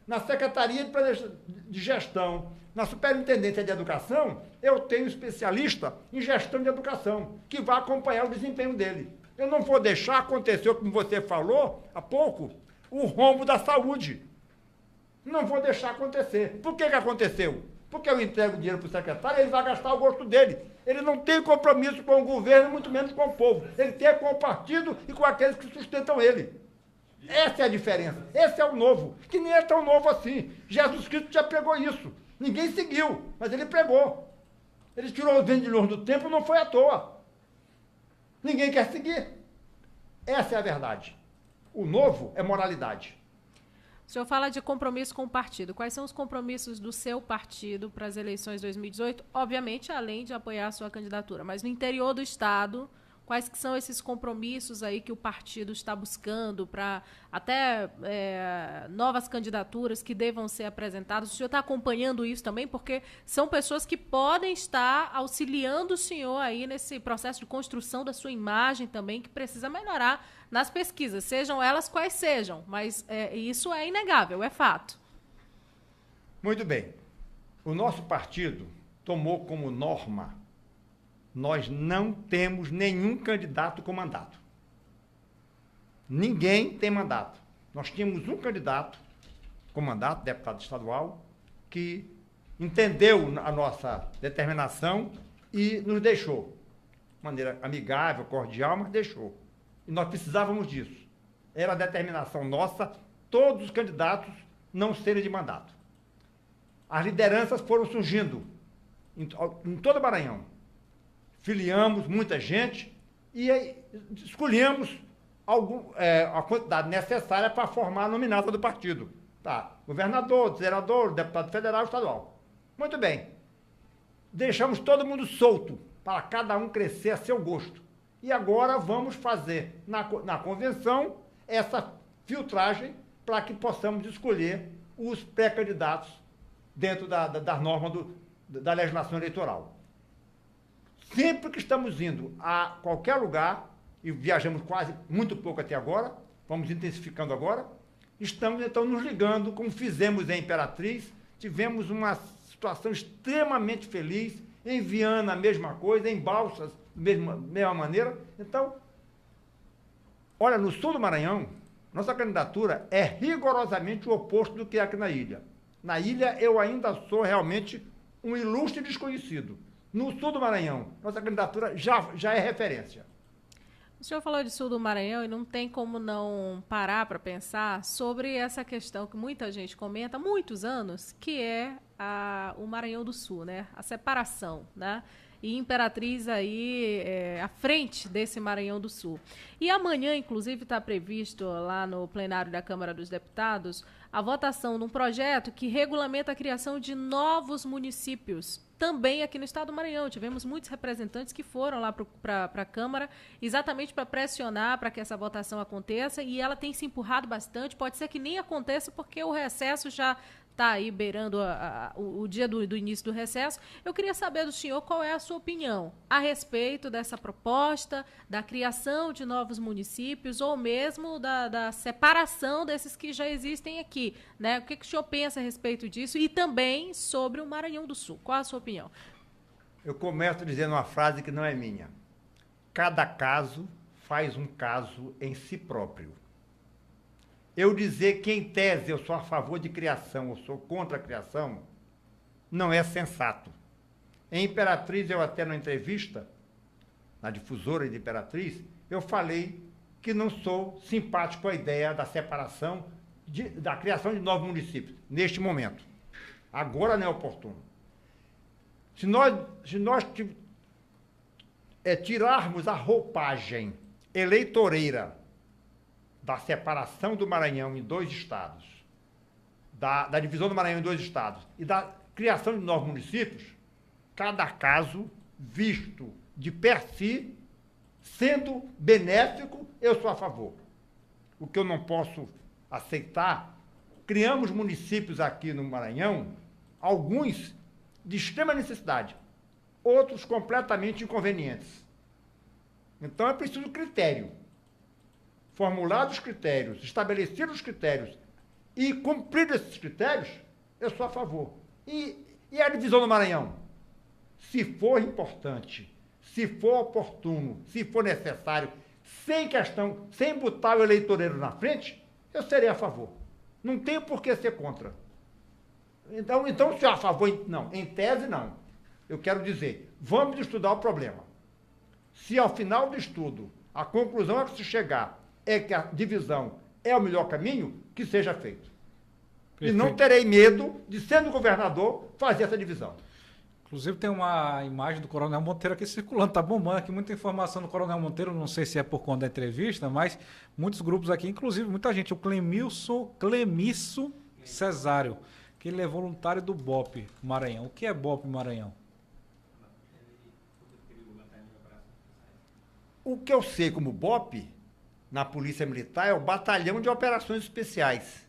Na Secretaria de Gestão, na Superintendência de Educação, eu tenho um especialista em gestão de educação, que vai acompanhar o desempenho dele. Eu não vou deixar acontecer, como você falou há pouco, o rombo da saúde. Não vou deixar acontecer. Por que aconteceu? Porque eu entrego o dinheiro para o secretário, ele vai gastar o gosto dele. Ele não tem compromisso com o governo, muito menos com o povo. Ele tem com o partido e com aqueles que sustentam ele. Essa é a diferença. Esse é o novo, que nem é tão novo assim. Jesus Cristo já pregou isso. Ninguém seguiu, mas ele pregou. Ele tirou os vendilhões do templo, não foi à toa. Ninguém quer seguir. Essa é a verdade. O novo é moralidade. O senhor fala de compromisso com o partido. Quais são os compromissos do seu partido para as eleições de 2018? Obviamente, além de apoiar a sua candidatura. Mas no interior do Estado, quais que são esses compromissos aí que o partido está buscando para até novas candidaturas que devam ser apresentadas? O senhor está acompanhando isso também? Porque são pessoas que podem estar auxiliando o senhor aí nesse processo de construção da sua imagem também, que precisa melhorar nas pesquisas, sejam elas quais sejam, mas isso é inegável, é fato. Muito bem. O nosso partido tomou como norma: nós não temos nenhum candidato com mandato. Ninguém tem mandato. Nós tínhamos um candidato com mandato, deputado estadual, que entendeu a nossa determinação e nos deixou. De maneira amigável, cordial, mas deixou. E nós precisávamos disso. Era a determinação nossa, todos os candidatos não serem de mandato. As lideranças foram surgindo em todo o Maranhão. Filiamos muita gente e escolhemos a quantidade necessária para formar a nominata do partido. Tá. Governador, senador, deputado federal e estadual. Muito bem. Deixamos todo mundo solto para cada um crescer a seu gosto. E agora vamos fazer na convenção essa filtragem para que possamos escolher os pré-candidatos dentro das normas da legislação eleitoral. Sempre que estamos indo a qualquer lugar, e viajamos quase muito pouco até agora, vamos intensificando agora, estamos então nos ligando, como fizemos em Imperatriz, tivemos uma situação extremamente feliz, em Viana a mesma coisa, em Balsas mesma maneira. Então, olha, no sul do Maranhão, nossa candidatura é rigorosamente o oposto do que é aqui na ilha. Na ilha eu ainda sou realmente um ilustre desconhecido. No sul do Maranhão, nossa candidatura já é referência. O senhor falou de sul do Maranhão e não tem como não parar para pensar sobre essa questão que muita gente comenta há muitos anos, que é o Maranhão do Sul, né? A separação, né? E Imperatriz aí à frente desse Maranhão do Sul. E amanhã, inclusive, está previsto lá no plenário da Câmara dos Deputados a votação de um projeto que regulamenta a criação de novos municípios, também aqui no estado do Maranhão. Tivemos muitos representantes que foram lá para a Câmara exatamente para pressionar para que essa votação aconteça, e ela tem se empurrado bastante. Pode ser que nem aconteça porque o recesso já está aí beirando o dia do início do recesso. Eu queria saber do senhor qual é a sua opinião a respeito dessa proposta, da criação de novos municípios ou mesmo da separação desses que já existem aqui, né? O que o senhor pensa a respeito disso e também sobre o Maranhão do Sul? Qual a sua opinião? Eu começo dizendo uma frase que não é minha. Cada caso faz um caso em si próprio. Eu dizer que, em tese, eu sou a favor de criação ou sou contra a criação, não é sensato. Em Imperatriz, eu até na entrevista, na difusora de Imperatriz, eu falei que não sou simpático à ideia da separação, da criação de novos municípios, neste momento. Agora não é oportuno. Se nós tirarmos a roupagem eleitoreira da separação do Maranhão em 2 estados, da divisão do Maranhão em 2 estados e da criação de novos municípios, cada caso visto de per si, sendo benéfico, eu sou a favor. O que eu não posso aceitar, criamos municípios aqui no Maranhão, alguns de extrema necessidade, outros completamente inconvenientes. Então é preciso critério. Formulados os critérios, estabelecidos os critérios e cumpridos esses critérios, eu sou a favor. E a divisão do Maranhão? Se for importante, se for oportuno, se for necessário, sem botar o eleitoreiro na frente, eu serei a favor. Não tenho por que ser contra. Então se é a favor, não. Em tese, não. Eu quero dizer, vamos estudar o problema. Se ao final do estudo a conclusão a que se chegar é que a divisão é o melhor caminho, que seja feito. Perfeito. E não terei medo de, sendo governador, fazer essa divisão. Inclusive tem uma imagem do Coronel Monteiro aqui circulando, tá bombando aqui muita informação do Coronel Monteiro, não sei se é por conta da entrevista, mas muitos grupos aqui, inclusive muita gente, o Clemisso Cesário, que ele é voluntário do BOPE Maranhão. O que é BOPE Maranhão? O que eu sei como BOPE, na Polícia Militar, é o Batalhão de Operações Especiais.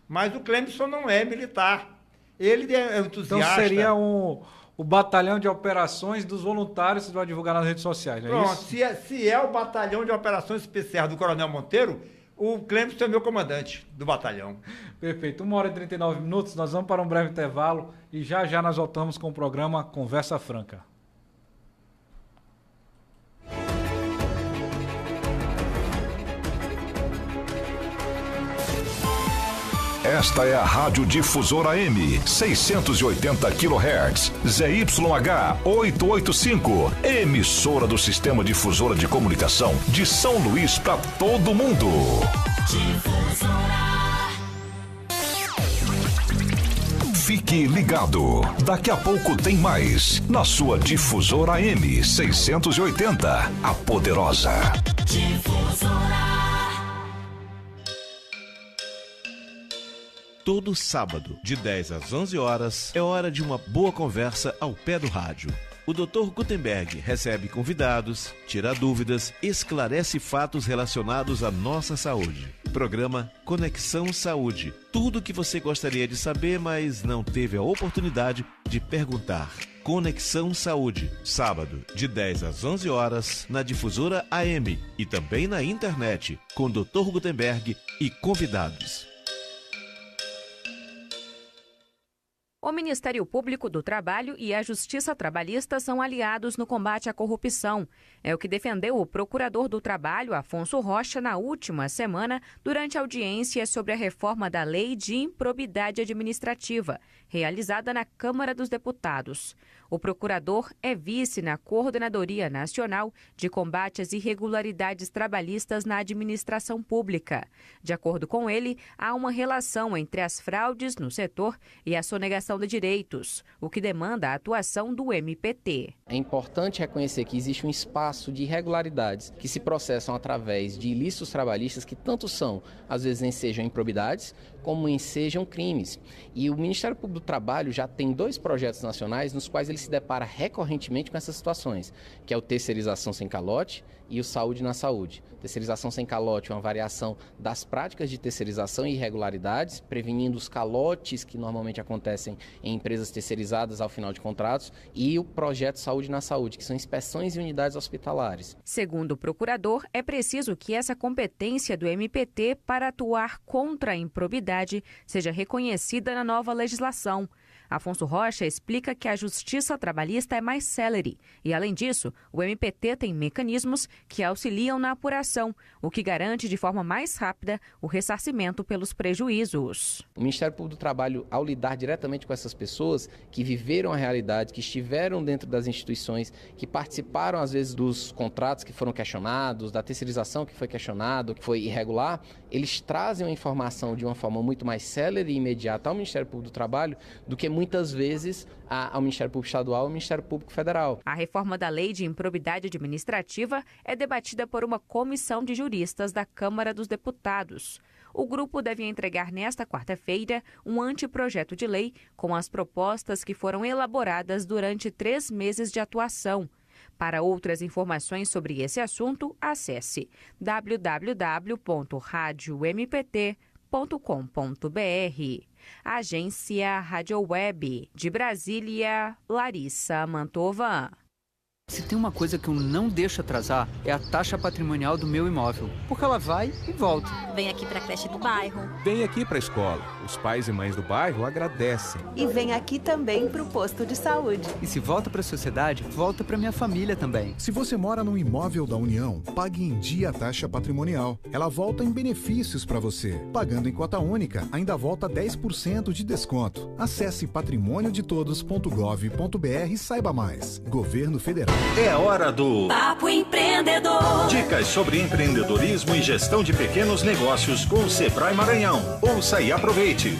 Mas o Clemson não é militar. Ele é entusiasta. Então seria o Batalhão de Operações dos Voluntários que vai divulgar nas redes sociais, não é Pronto, isso? Se é o Batalhão de Operações Especiais do Coronel Monteiro, o Clemson é meu comandante do batalhão. Perfeito. 1h39, nós vamos para um breve intervalo e já nós voltamos com o programa Conversa Franca. Esta é a Rádio Difusora AM, 680 kHz, ZYH 885, emissora do Sistema Difusora de Comunicação de São Luís para todo mundo. Fique ligado, daqui a pouco tem mais na sua Difusora AM 680, a poderosa. Difusora. Todo sábado, de 10 às 11 horas, é hora de uma boa conversa ao pé do rádio. O Dr. Gutenberg recebe convidados, tira dúvidas, esclarece fatos relacionados à nossa saúde. Programa Conexão Saúde. Tudo o que você gostaria de saber, mas não teve a oportunidade de perguntar. Conexão Saúde, sábado, de 10 às 11 horas, na Difusora AM e também na internet, com Dr. Gutenberg e convidados. O Ministério Público do Trabalho e a Justiça Trabalhista são aliados no combate à corrupção. É o que defendeu o procurador do Trabalho, Afonso Rocha, na última semana, durante a audiência sobre a reforma da Lei de Improbidade Administrativa, realizada na Câmara dos Deputados. O procurador é vice na Coordenadoria Nacional de Combate às Irregularidades Trabalhistas na Administração Pública. De acordo com ele, há uma relação entre as fraudes no setor e a sonegação de direitos, o que demanda a atuação do MPT. É importante reconhecer que existe um espaço de irregularidades que se processam através de ilícitos trabalhistas que tanto são, às vezes, ensejam improbidades, como ensejam crimes. E o Ministério Público do Trabalho já tem 2 projetos nacionais nos quais ele se depara recorrentemente com essas situações, que é o Terceirização Sem Calote e o Saúde na Saúde. Terceirização sem calote é uma variação das práticas de terceirização e irregularidades, prevenindo os calotes que normalmente acontecem em empresas terceirizadas ao final de contratos, e o projeto Saúde na Saúde, que são inspeções em unidades hospitalares. Segundo o procurador, é preciso que essa competência do MPT para atuar contra a improbidade seja reconhecida na nova legislação. Afonso Rocha explica que a justiça trabalhista é mais célere e, além disso, o MPT tem mecanismos que auxiliam na apuração, o que garante de forma mais rápida o ressarcimento pelos prejuízos. O Ministério Público do Trabalho, ao lidar diretamente com essas pessoas que viveram a realidade, que estiveram dentro das instituições, que participaram às vezes dos contratos que foram questionados, da terceirização que foi questionado, que foi irregular, eles trazem a informação de uma forma muito mais célere e imediata ao Ministério Público do Trabalho do que muitas vezes ao Ministério Público Estadual e ao Ministério Público Federal. A reforma da Lei de Improbidade Administrativa é debatida por uma comissão de juristas da Câmara dos Deputados. O grupo deve entregar nesta quarta-feira um anteprojeto de lei com as propostas que foram elaboradas durante 3 meses de atuação. Para outras informações sobre esse assunto, acesse www.radiompt.com.br. Agência Rádio Web. De Brasília, Larissa Mantova. Se tem uma coisa que eu não deixo atrasar, é a taxa patrimonial do meu imóvel. Porque ela vai e volta. Vem aqui pra creche do bairro. Vem aqui pra escola. Os pais e mães do bairro agradecem. E vem aqui também pro posto de saúde. E se volta pra sociedade, volta pra minha família também. Se você mora num imóvel da União, pague em dia a taxa patrimonial. Ela volta em benefícios para você. Pagando em cota única, ainda volta 10% de desconto. Acesse patrimoniodetodos.gov.br e saiba mais. Governo Federal. É a hora do Papo Empreendedor. Dicas sobre empreendedorismo e gestão de pequenos negócios com o Sebrae Maranhão. Ouça e aproveite.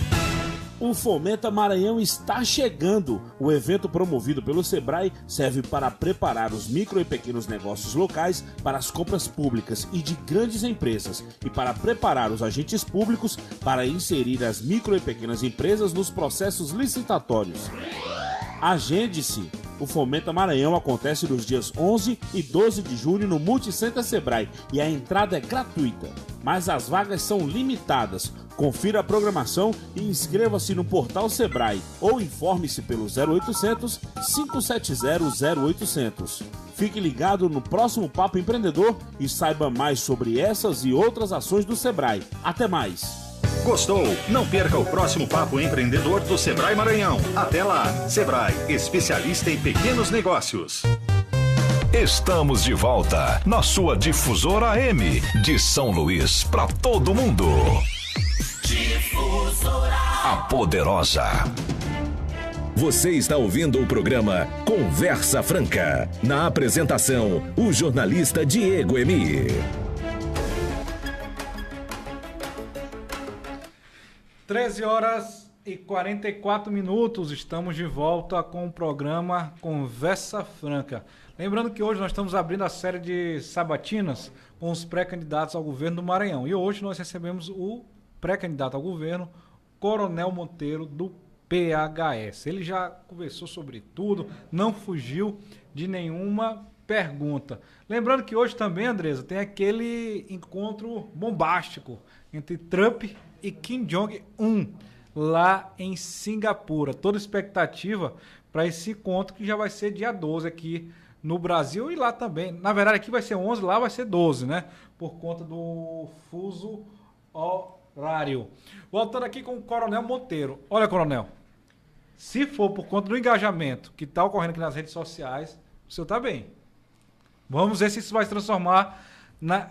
O Fomenta Maranhão está chegando. O evento promovido pelo Sebrae serve para preparar os micro e pequenos negócios locais para as compras públicas e de grandes empresas e para preparar os agentes públicos para inserir as micro e pequenas empresas nos processos licitatórios. Agende-se! O Fomenta Maranhão acontece nos dias 11 e 12 de junho no Multicenter Sebrae e a entrada é gratuita, mas as vagas são limitadas. Confira a programação e inscreva-se no portal Sebrae ou informe-se pelo 0800 570 0800. Fique ligado no próximo Papo Empreendedor e saiba mais sobre essas e outras ações do Sebrae. Até mais! Gostou? Não perca o próximo Papo Empreendedor do Sebrae Maranhão. Até lá! Sebrae, especialista em pequenos negócios. Estamos de volta na sua Difusora AM, de São Luís para todo mundo. Difusora. A Poderosa. Você está ouvindo o programa Conversa Franca. Na apresentação, o jornalista Diego Emi. 13h44, estamos de volta com o programa Conversa Franca. Lembrando que hoje nós estamos abrindo a série de sabatinas com os pré-candidatos ao governo do Maranhão. E hoje nós recebemos o pré-candidato ao governo, Coronel Monteiro, do PHS. Ele já conversou sobre tudo, não fugiu de nenhuma pergunta. Lembrando que hoje também, Andresa, tem aquele encontro bombástico entre Trump e Kim Jong-un, lá em Singapura. Toda expectativa para esse encontro que já vai ser dia 12 aqui no Brasil e lá também. Na verdade, aqui vai ser 11, lá vai ser 12, né? Por conta do fuso horário. Voltando aqui com o Coronel Monteiro. Olha, Coronel, se for por conta do engajamento que está ocorrendo aqui nas redes sociais, o senhor está bem. Vamos ver se isso vai se transformar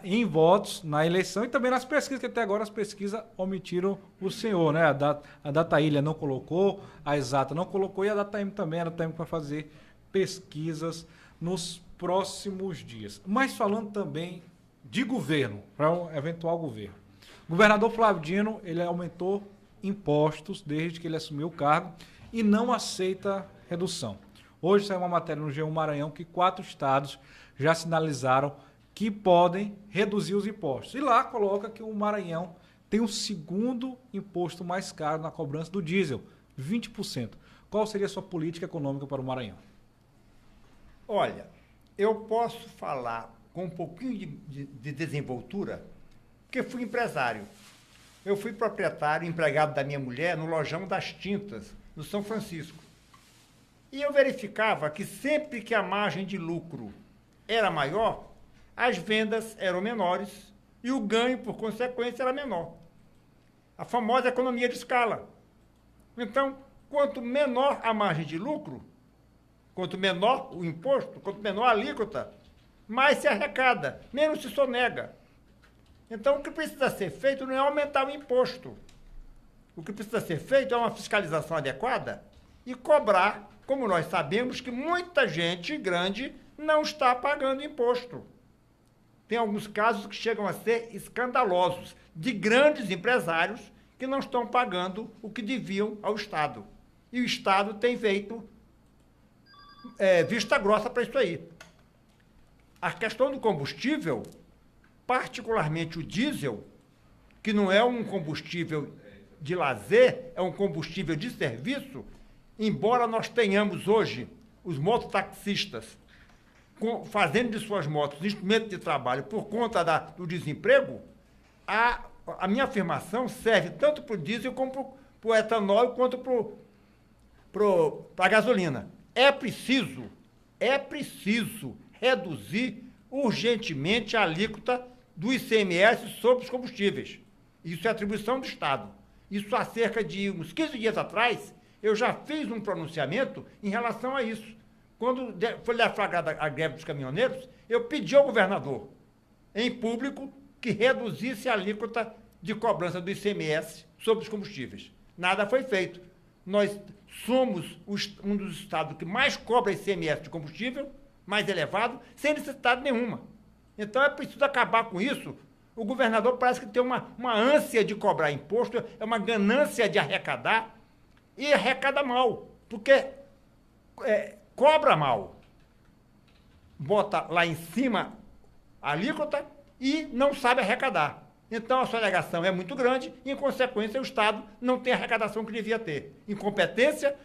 em votos na eleição e também nas pesquisas, que até agora as pesquisas omitiram o senhor, né? A Dataília não colocou, a Exata não colocou e a Dataímio também. A Dataímio vai fazer pesquisas nos próximos dias. Mas falando também de governo, para um eventual governo. O governador Flávio Dino, ele aumentou impostos desde que ele assumiu o cargo e não aceita redução. Hoje saiu uma matéria no G1 Maranhão que 4 estados já sinalizaram que podem reduzir os impostos. E lá coloca que o Maranhão tem o segundo imposto mais caro na cobrança do diesel, 20%. Qual seria a sua política econômica para o Maranhão? Olha, eu posso falar com um pouquinho de desenvoltura, porque fui empresário. Eu fui proprietário, empregado da minha mulher no lojão das tintas, no São Francisco. E eu verificava que sempre que a margem de lucro era maior, as vendas eram menores e o ganho, por consequência, era menor. A famosa economia de escala. Então, quanto menor a margem de lucro, quanto menor o imposto, quanto menor a alíquota, mais se arrecada, menos se sonega. Então, o que precisa ser feito não é aumentar o imposto. O que precisa ser feito é uma fiscalização adequada e cobrar, como nós sabemos que muita gente grande não está pagando imposto. Tem alguns casos que chegam a ser escandalosos, de grandes empresários que não estão pagando o que deviam ao Estado. E o Estado tem feito vista grossa para isso aí. A questão do combustível, particularmente o diesel, que não é um combustível de lazer, é um combustível de serviço, embora nós tenhamos hoje os mototaxistas fazendo de suas motos instrumento de trabalho por conta do desemprego, a minha afirmação serve tanto para o diesel como para o etanol quanto para a gasolina. É preciso É preciso reduzir urgentemente a alíquota do ICMS sobre os combustíveis. Isso é atribuição do Estado. Isso há cerca de uns 15 dias atrás, eu já fiz um pronunciamento em relação a isso. Quando foi deflagrada a greve dos caminhoneiros, eu pedi ao governador, em público, que reduzisse a alíquota de cobrança do ICMS sobre os combustíveis. Nada foi feito. Nós somos um dos estados que mais cobra ICMS de combustível, mais elevado, sem necessidade nenhuma. Então é preciso acabar com isso. O governador parece que tem uma ânsia de cobrar imposto, é uma ganância de arrecadar, e arrecada mal, porque cobra mal. Bota lá em cima a alíquota e não sabe arrecadar. Então a sonegação é muito grande e, em consequência, o Estado não tem a arrecadação que devia ter. Incompetência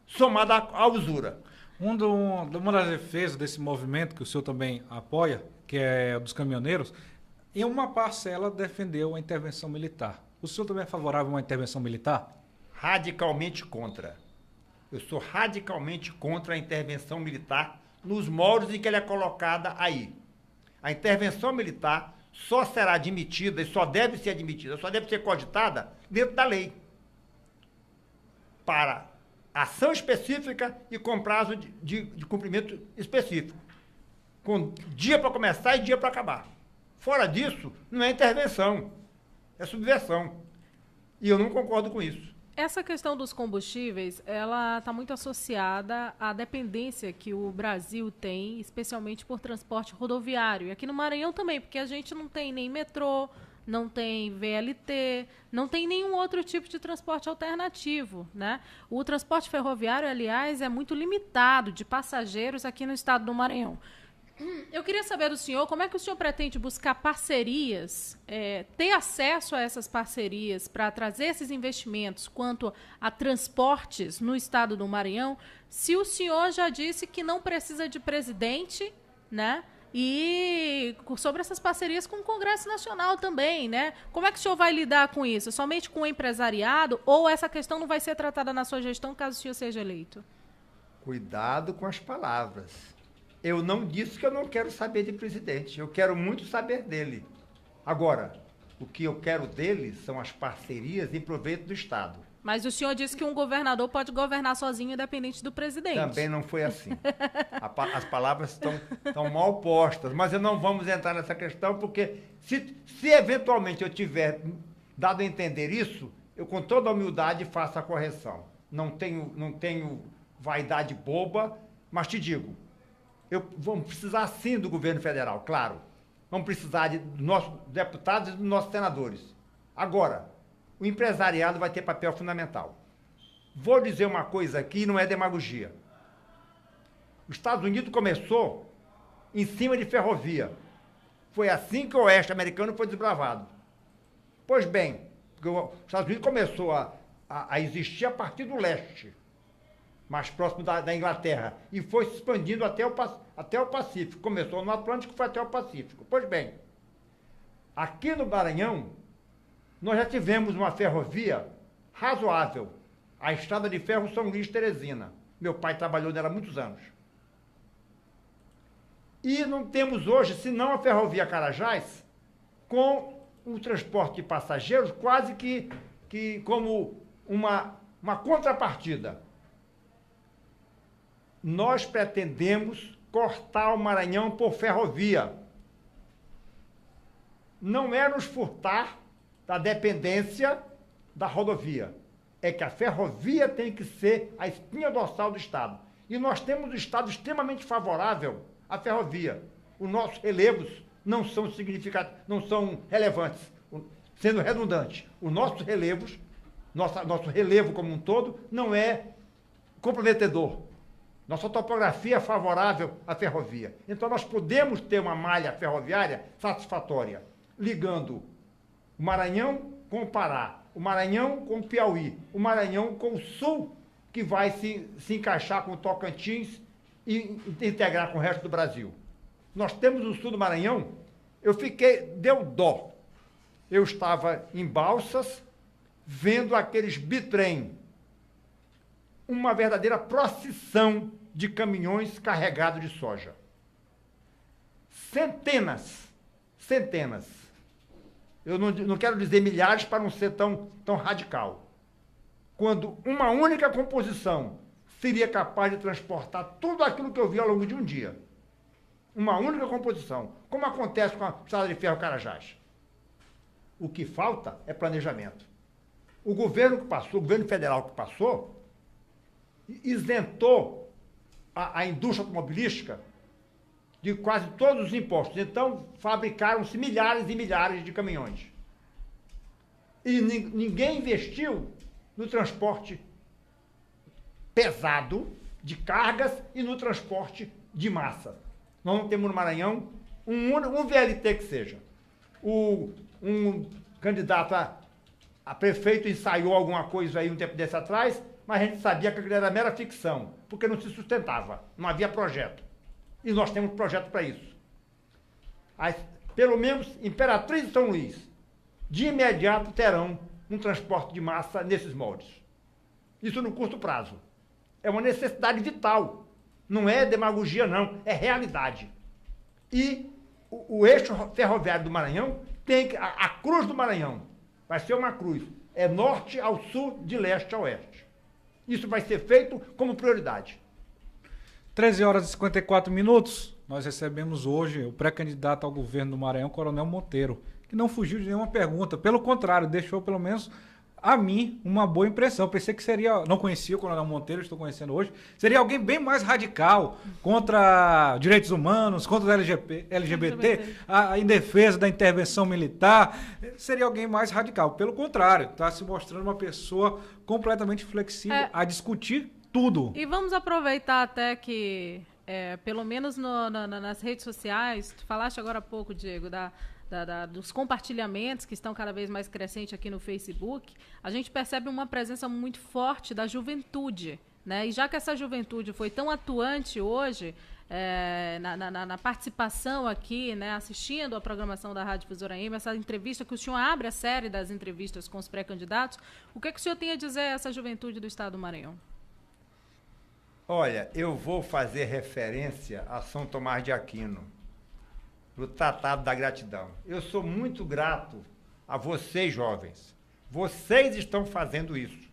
somada à usura. Uma das defesas desse movimento que o senhor também apoia, que é o dos caminhoneiros, em uma parcela defendeu a intervenção militar. O senhor também é favorável a uma intervenção militar? Radicalmente contra. Eu sou radicalmente contra a intervenção militar nos moldes em que ela é colocada aí. A intervenção militar só será admitida e só deve ser admitida, só deve ser cogitada dentro da lei. Para ação específica e com prazo de cumprimento específico. Com dia para começar e dia para acabar. Fora disso, não é intervenção, é subversão. E eu não concordo com isso. Essa questão dos combustíveis, ela está muito associada à dependência que o Brasil tem, especialmente por transporte rodoviário. E aqui no Maranhão também, porque a gente não tem nem metrô, não tem VLT, não tem nenhum outro tipo de transporte alternativo, né? O transporte ferroviário, aliás, é muito limitado de passageiros aqui no estado do Maranhão. Eu queria saber do senhor como é que o senhor pretende buscar parcerias, ter acesso a essas parcerias para trazer esses investimentos quanto a transportes no estado do Maranhão, se o senhor já disse que não precisa de presidente, né? E sobre essas parcerias com o Congresso Nacional também, né? Como é que o senhor vai lidar com isso? Somente com o empresariado ou essa questão não vai ser tratada na sua gestão caso o senhor seja eleito? Cuidado com as palavras. Eu não disse que eu não quero saber de presidente. Eu quero muito saber dele. Agora, o que eu quero dele são as parcerias em proveito do Estado. Mas o senhor disse que um governador pode governar sozinho, independente do presidente. Também não foi assim. As palavras estão mal postas. Mas não vamos entrar nessa questão, porque se eventualmente eu tiver dado a entender isso, eu com toda a humildade faço a correção. Não tenho vaidade boba, mas te digo, vamos precisar sim do governo federal, claro. Vamos precisar dos nossos deputados e dos nossos senadores. Agora, o empresariado vai ter papel fundamental. Vou dizer uma coisa aqui, não é demagogia. Os Estados Unidos começou em cima de ferrovia. Foi assim que o oeste americano foi desbravado. Pois bem, porque os Estados Unidos começou a existir a partir do leste, mais próximo da Inglaterra, e foi se expandindo até o Pacífico. Começou no Atlântico e foi até o Pacífico. Pois bem, aqui no Maranhão, nós já tivemos uma ferrovia razoável, a Estrada de Ferro São Luís Teresina. Meu pai trabalhou nela há muitos anos. E não temos hoje, senão a ferrovia Carajás, com o transporte de passageiros quase que como uma contrapartida. Nós pretendemos cortar o Maranhão por ferrovia. Não é nos furtar da dependência da rodovia. É que a ferrovia tem que ser a espinha dorsal do Estado. E nós temos um Estado extremamente favorável à ferrovia. Os nossos relevos não são significativos, não são relevantes. Sendo redundante, os nossos relevos, nosso relevo como um todo, não é comprometedor. Nossa topografia é favorável à ferrovia. Então, nós podemos ter uma malha ferroviária satisfatória, ligando o Maranhão com o Pará, o Maranhão com o Piauí, o Maranhão com o Sul, que vai se encaixar com o Tocantins e integrar com o resto do Brasil. Nós temos o Sul do Maranhão, deu dó. Eu estava em Balsas, vendo aqueles bitrem, uma verdadeira procissão de caminhões carregados de soja. Centenas. Eu não quero dizer milhares para não ser tão radical. Quando uma única composição seria capaz de transportar tudo aquilo que eu vi ao longo de um dia. Uma única composição, como acontece com a Estrada de Ferro Carajás. O que falta é planejamento. O governo que passou, o governo federal que passou, isentou a indústria automobilística de quase todos os impostos. Então, fabricaram-se milhares e milhares de caminhões. E ninguém investiu no transporte pesado de cargas e no transporte de massa. Nós não temos no Maranhão um VLT que seja. Um candidato a prefeito ensaiou alguma coisa aí um tempo desse atrás, mas a gente sabia que aquilo era mera ficção, porque não se sustentava, não havia projeto. E nós temos projeto para isso. Pelo menos Imperatriz e São Luís, de imediato terão um transporte de massa nesses moldes. Isso no curto prazo. É uma necessidade vital. Não é demagogia, não. É realidade. E o eixo ferroviário do Maranhão tem que... A cruz do Maranhão vai ser uma cruz. É norte ao sul, de leste a oeste. Isso vai ser feito como prioridade. 13 horas e 54 minutos. Nós recebemos hoje o pré-candidato ao governo do Maranhão, Coronel Monteiro, que não fugiu de nenhuma pergunta. Pelo contrário, deixou pelo menos a mim uma boa impressão. Eu pensei que seria, não conhecia o Coronel Monteiro, estou conhecendo hoje, seria alguém bem mais radical contra direitos humanos, contra o LGBT, em defesa da intervenção militar. Seria alguém mais radical. Pelo contrário, está se mostrando uma pessoa completamente flexível a discutir tudo. E vamos aproveitar até que, pelo menos nas redes sociais, tu falaste agora há pouco, Diego, dos compartilhamentos que estão cada vez mais crescentes aqui no Facebook, a gente percebe uma presença muito forte da juventude, né? E já que essa juventude foi tão atuante hoje na participação aqui, né, assistindo a programação da Rádio Difusora AM, essa entrevista que o senhor abre a série das entrevistas com os pré-candidatos, o que o senhor tem a dizer a essa juventude do estado do Maranhão? Olha, eu vou fazer referência a São Tomás de Aquino, no Tratado da Gratidão. Eu sou muito grato a vocês, jovens. Vocês estão fazendo isso.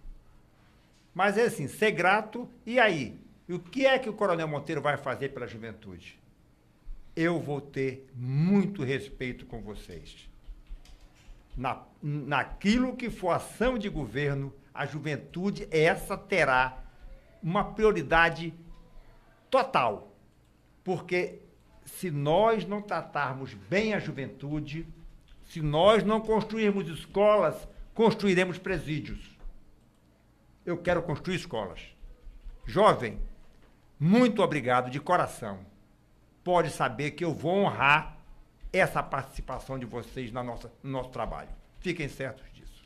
Mas é assim, ser grato, e aí? E o que é que o Coronel Monteiro vai fazer pela juventude? Eu vou ter muito respeito com vocês. Naquilo que for ação de governo, a juventude, essa terá uma prioridade total. Porque se nós não tratarmos bem a juventude, se nós não construirmos escolas, construiremos presídios. Eu quero construir escolas. Jovem, muito obrigado de coração. Pode saber que eu vou honrar essa participação de vocês no nosso trabalho. Fiquem certos disso.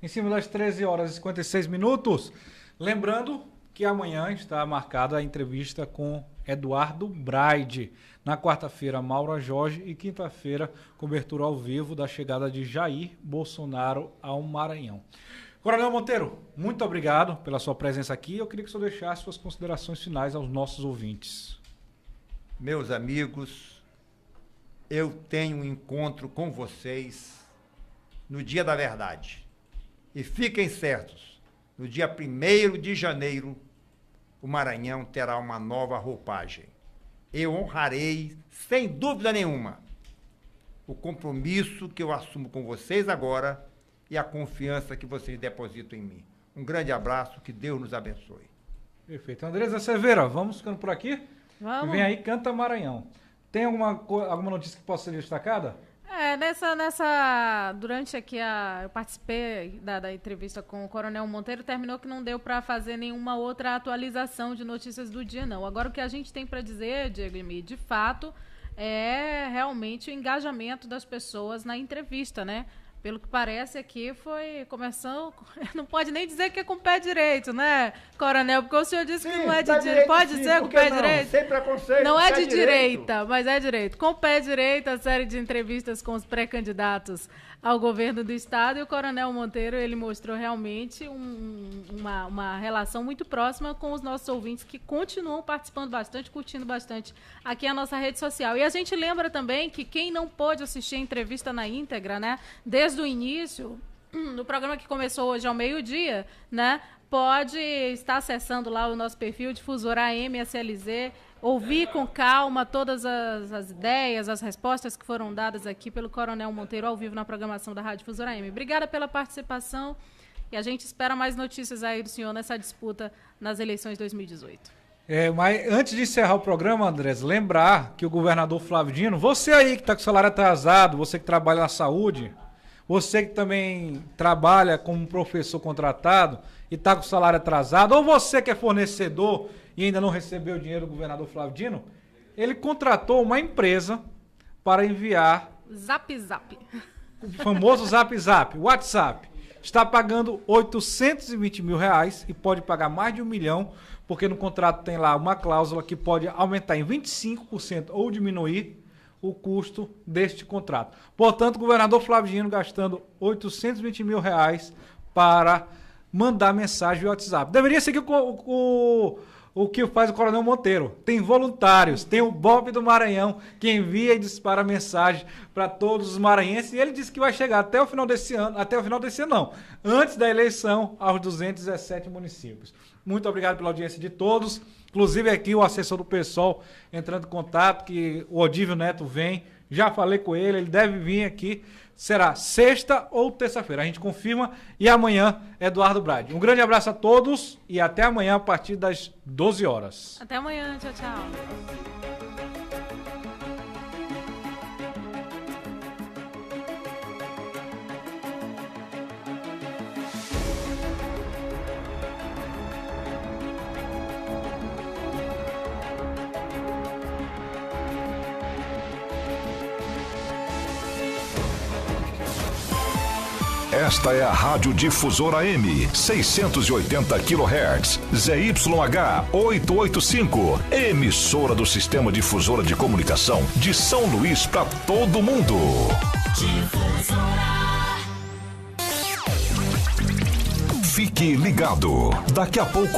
Em cima das 13 horas e 56 minutos, lembrando que amanhã está marcada a entrevista com Eduardo Braide. Na quarta-feira, Maura Jorge, e quinta-feira, cobertura ao vivo da chegada de Jair Bolsonaro ao Maranhão. Coronel Monteiro, muito obrigado pela sua presença aqui. Eu queria que o senhor deixasse suas considerações finais aos nossos ouvintes. Meus amigos, eu tenho um encontro com vocês no dia da verdade. E fiquem certos, no dia 1º de janeiro, o Maranhão terá uma nova roupagem. Eu honrarei, sem dúvida nenhuma, o compromisso que eu assumo com vocês agora e a confiança que vocês depositam em mim. Um grande abraço, que Deus nos abençoe. Perfeito. Andresa Severa, vamos ficando por aqui? Vamos. Vem aí, Canta Maranhão. Tem alguma notícia que possa ser destacada? Durante aqui eu participei da entrevista com o Coronel Monteiro, terminou que não deu para fazer nenhuma outra atualização de notícias do dia, não. Agora, o que a gente tem para dizer, Diego Emi, de fato, é realmente o engajamento das pessoas na entrevista, né? Pelo que parece aqui, começou, não pode nem dizer que é com o pé direito, né, Coronel? Porque o senhor disse que não é de direita. Pode dizer com o pé direito? Sem preconceito. Não é de direita, mas é direito. Com o pé direito, a série de entrevistas com os pré-candidatos ao governo do estado, e o Coronel Monteiro, ele mostrou realmente uma relação muito próxima com os nossos ouvintes, que continuam participando bastante, curtindo bastante aqui a nossa rede social. E a gente lembra também que quem não pôde assistir a entrevista na íntegra, né, desde o início, no programa que começou hoje ao meio-dia, né, pode estar acessando lá o nosso perfil Difusora AM SLZ, ouvir com calma todas as ideias, as respostas que foram dadas aqui pelo Coronel Monteiro ao vivo na programação da Rádio Difusora AM. Obrigada pela participação e a gente espera mais notícias aí do senhor nessa disputa nas eleições de 2018. Mas antes de encerrar o programa, Andrés, lembrar que o governador Flávio Dino, você aí que está com o salário atrasado, você que trabalha na saúde, você que também trabalha como professor contratado e está com o salário atrasado, ou você que é fornecedor e ainda não recebeu o dinheiro do governador Flávio Dino, ele contratou uma empresa para enviar... Zap Zap. O famoso Zap Zap, WhatsApp. Está pagando R$820 mil e pode pagar mais de R$1 milhão, porque no contrato tem lá uma cláusula que pode aumentar em 25% ou diminuir o custo deste contrato. Portanto, o governador Flávio Dino gastando R$820 mil para mandar mensagem via WhatsApp. Deveria seguir o que faz o Coronel Monteiro. Tem voluntários, tem o Bob do Maranhão, que envia e dispara mensagem para todos os maranhenses, e ele disse que vai chegar até o final desse ano, antes da eleição, aos 217 municípios. Muito obrigado pela audiência de todos, inclusive aqui o assessor do PSOL entrando em contato, que o Odívio Neto vem, já falei com ele, ele deve vir aqui. Será sexta ou terça-feira, a gente confirma, e amanhã, Eduardo Brade. Um grande abraço a todos e até amanhã a partir das 12 horas. Até amanhã, tchau, tchau. Esta é a Rádio Difusora AM, 680 kHz, ZYH 885, emissora do Sistema Difusora de Comunicação de São Luís para todo mundo. Difusora. Fique ligado, daqui a pouco